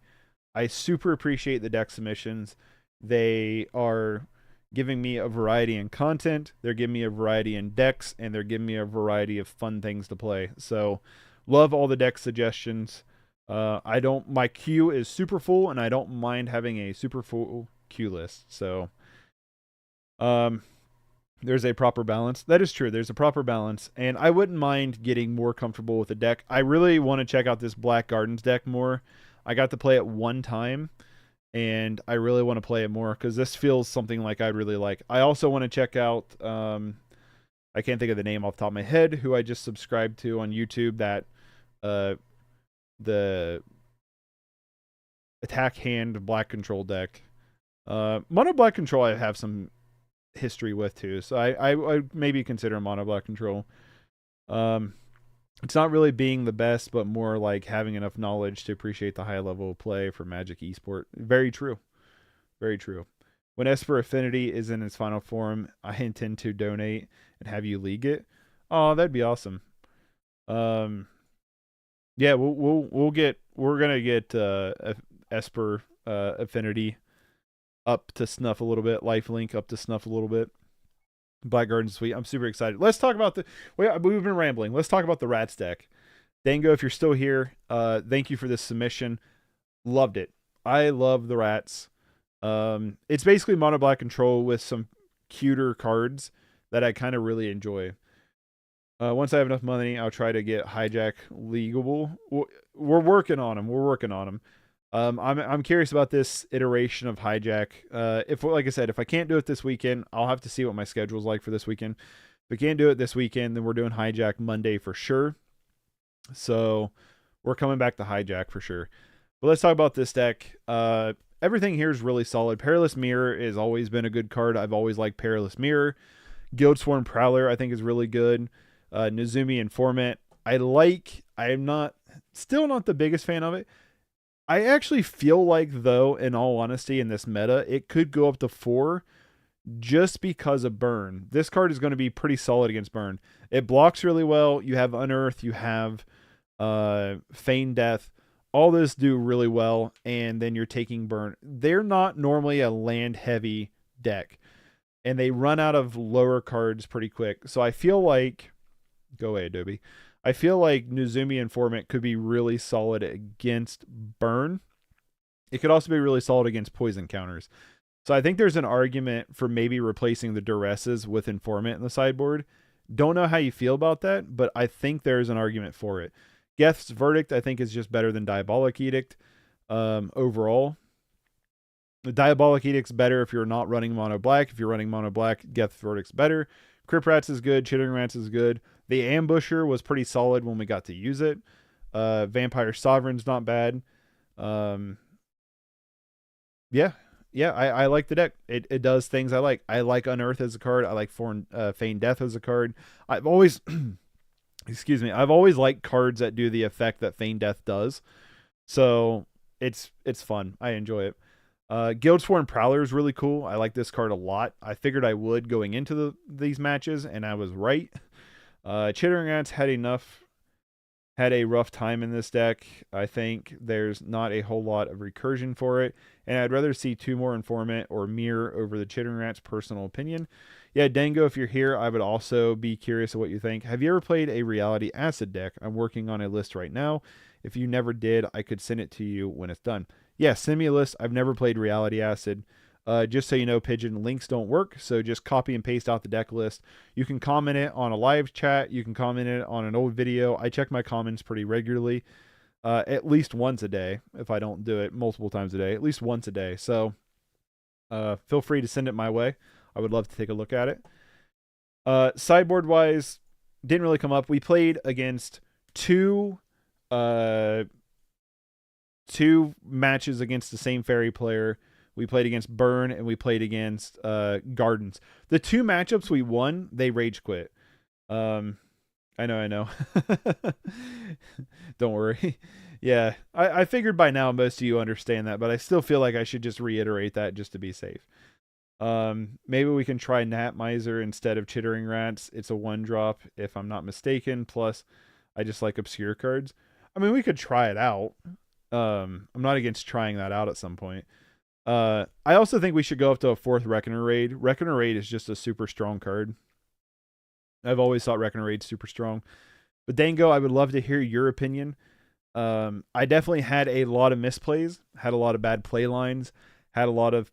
I super appreciate the deck submissions. They are giving me a variety in content, they're giving me a variety in decks, and they're giving me a variety of fun things to play. So, love all the deck suggestions. My queue is super full, and I don't mind having a super full queue list, so... there's a proper balance. That is true. There's a proper balance, and I wouldn't mind getting more comfortable with the deck. I really want to check out this Black Gardens deck more. I got to play it one time, and I really want to play it more because this feels something like I'd really like. I also want to check out, I can't think of the name off the top of my head, who I just subscribed to on YouTube, that the attack hand black control deck. Mono black control I have some history with too, so I would maybe consider mono black control. It's not really being the best, but more like having enough knowledge to appreciate the high level of play for Magic Esport. Very true. Very true. When Esper Affinity is in its final form, I intend to donate and have you league it. Oh, that'd be awesome. Yeah, we're gonna get Esper Affinity up to snuff a little bit. Lifelink up to snuff a little bit. Black Garden Suite. I'm super excited. Let's talk about we've been rambling. Let's talk about the Rats deck. Dango, if you're still here, thank you for this submission. Loved it. I love the Rats. It's basically mono black control with some cuter cards that I kind of really enjoy. Once I have enough money, I'll try to get Hijack leaguable. We're working on them. I'm curious about this iteration of Hijack. If, like I said, if I can't do it this weekend, I'll have to see what my schedule's like for this weekend. If we can't do it this weekend, then we're doing Hijack Monday for sure. So we're coming back to Hijack for sure. But let's talk about this deck. Everything here is really solid. Perilous Mirror has always been a good card. I've always liked Perilous Mirror. Guildsworn Prowler, I think, is really good. Nezumi Informant, I'm still not the biggest fan of it. I actually feel like, though, in all honesty, in this meta, it could go up to 4 just because of Burn. This card is going to be pretty solid against Burn. It blocks really well. You have Unearth, you have Feign Death. All those do really well, and then you're taking Burn. They're not normally a land-heavy deck, and they run out of lower cards pretty quick. So I feel like... Go away, Adobe. I feel like Nezumi Informant could be really solid against Burn. It could also be really solid against poison counters. So I think there's an argument for maybe replacing the Duresses with Informant in the sideboard. Don't know how you feel about that, but I think there's an argument for it. Geth's Verdict, I think, is just better than Diabolic Edict overall. The Diabolic Edict's better if you're not running mono black. If you're running mono black, Geth's Verdict's better. Crypt Rats is good. Chittering Rats is good. The Ambusher was pretty solid when we got to use it. Vampire Sovereign's not bad. Yeah, I like the deck. It does things I like. I like Unearth as a card. I like Feign Death as a card. I've always, excuse me, I've always liked cards that do the effect that Feign Death does. So it's fun. I enjoy it. Guildsworn Prowler is really cool. I like this card a lot. I figured I would going into these matches, and I was right. Chittering Rats had a rough time in this deck. I think there's not a whole lot of recursion for it, and I'd rather see 2 more Informant or Mirror over the Chittering Rats, personal opinion. Yeah, Dango, if you're here, I would also be curious of what you think. Have you ever played a Reality Acid deck? I'm working on a list right now. If you never did, I could send it to you when it's done. Yeah, send me a list. I've never played Reality Acid. Just so you know, Pigeon, links don't work, so just copy and paste out the deck list. You can comment it on a live chat. You can comment it on an old video. I check my comments pretty regularly, at least once a day. If I don't do it multiple times a day, at least once a day. So feel free to send it my way. I would love to take a look at it. Sideboard-wise, didn't really come up. We played against two matches against the same fairy player. We played against Burn, and we played against Gardens. The 2 matchups we won, they rage quit. I know. Don't worry. Yeah, I figured by now most of you understand that, but I still feel like I should just reiterate that just to be safe. Maybe we can try Gnat Miser instead of Chittering Rats. It's a 1-drop, if I'm not mistaken. Plus, I just like obscure cards. I mean, we could try it out. I'm not against trying that out at some point. I also think we should go up to a 4th Reckoner Raid. Reckoner Raid is just a super strong card. I've always thought Reckoner Raid's super strong. But Dango, I would love to hear your opinion. I definitely had a lot of misplays, had a lot of bad play lines, had a lot of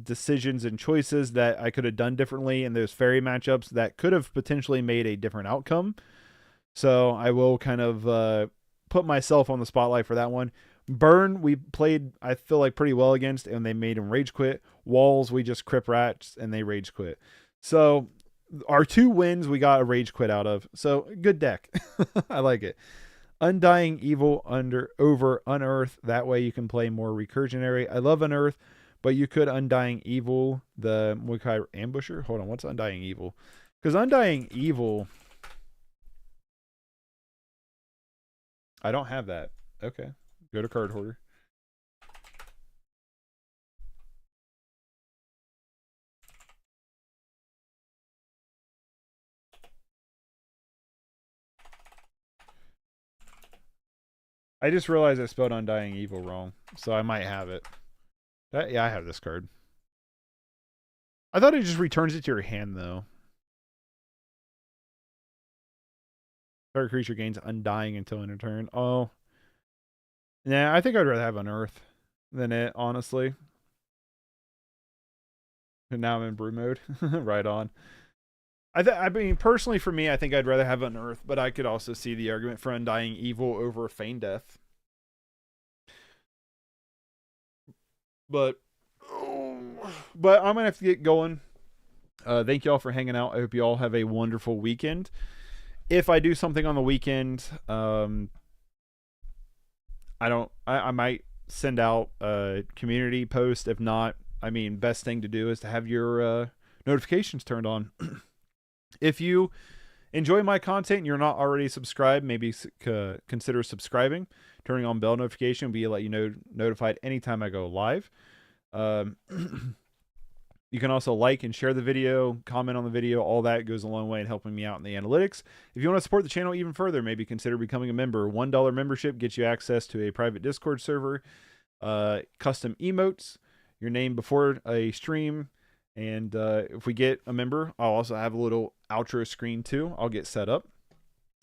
decisions and choices that I could have done differently in those fairy matchups that could have potentially made a different outcome. So I will kind of put myself on the spotlight for that one. Burn, we played, I feel like, pretty well against, and they made him rage quit. Walls, we just Crypt Rats, and they rage quit. So our 2 wins, we got a rage quit out of. So good deck. I like it. Undying Evil over Unearth. That way you can play more recursionary. I love Unearth, but you could Undying Evil the Mukai Ambusher. Hold on, what's Undying Evil? Because Undying Evil... I don't have that. Okay. Go to card hoarder. I just realized I spelled Undying Evil wrong, so I might have it. Yeah, I have this card. I thought it just returns it to your hand, though. Target creature gains Undying until end of turn. Oh. Nah, I think I'd rather have Unearth than it, honestly. And now I'm in brew mode. Right on. I mean, personally for me, I think I'd rather have Unearth, but I could also see the argument for Undying Evil over Feign Death. But I'm gonna have to get going. Thank you all for hanging out. I hope you all have a wonderful weekend. If I do something on the weekend, I might send out a community post. If not, I mean, best thing to do is to have your notifications turned on. If you enjoy my content and you're not already subscribed, maybe consider subscribing. Turning on bell notification will be let you know notified anytime I go live. You can also like and share the video, comment on the video. All that goes a long way in helping me out in the analytics. If you want to support the channel even further, maybe consider becoming a member. $1 membership gets you access to a private Discord server, custom emotes, your name before a stream, and if we get a member, I'll also have a little outro screen too. I'll get set up.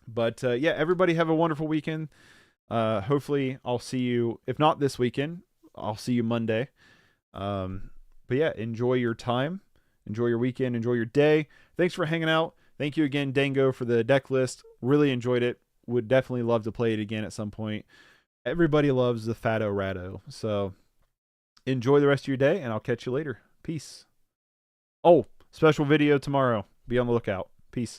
But yeah, everybody have a wonderful weekend. Hopefully I'll see you, if not this weekend, I'll see you Monday. But yeah, enjoy your time, enjoy your weekend, enjoy your day. Thanks for hanging out. Thank you again, Dango, for the deck list. Really enjoyed it. Would definitely love to play it again at some point. Everybody loves the Fado Rado. So enjoy the rest of your day, and I'll catch you later. Peace. Oh, special video tomorrow. Be on the lookout. Peace.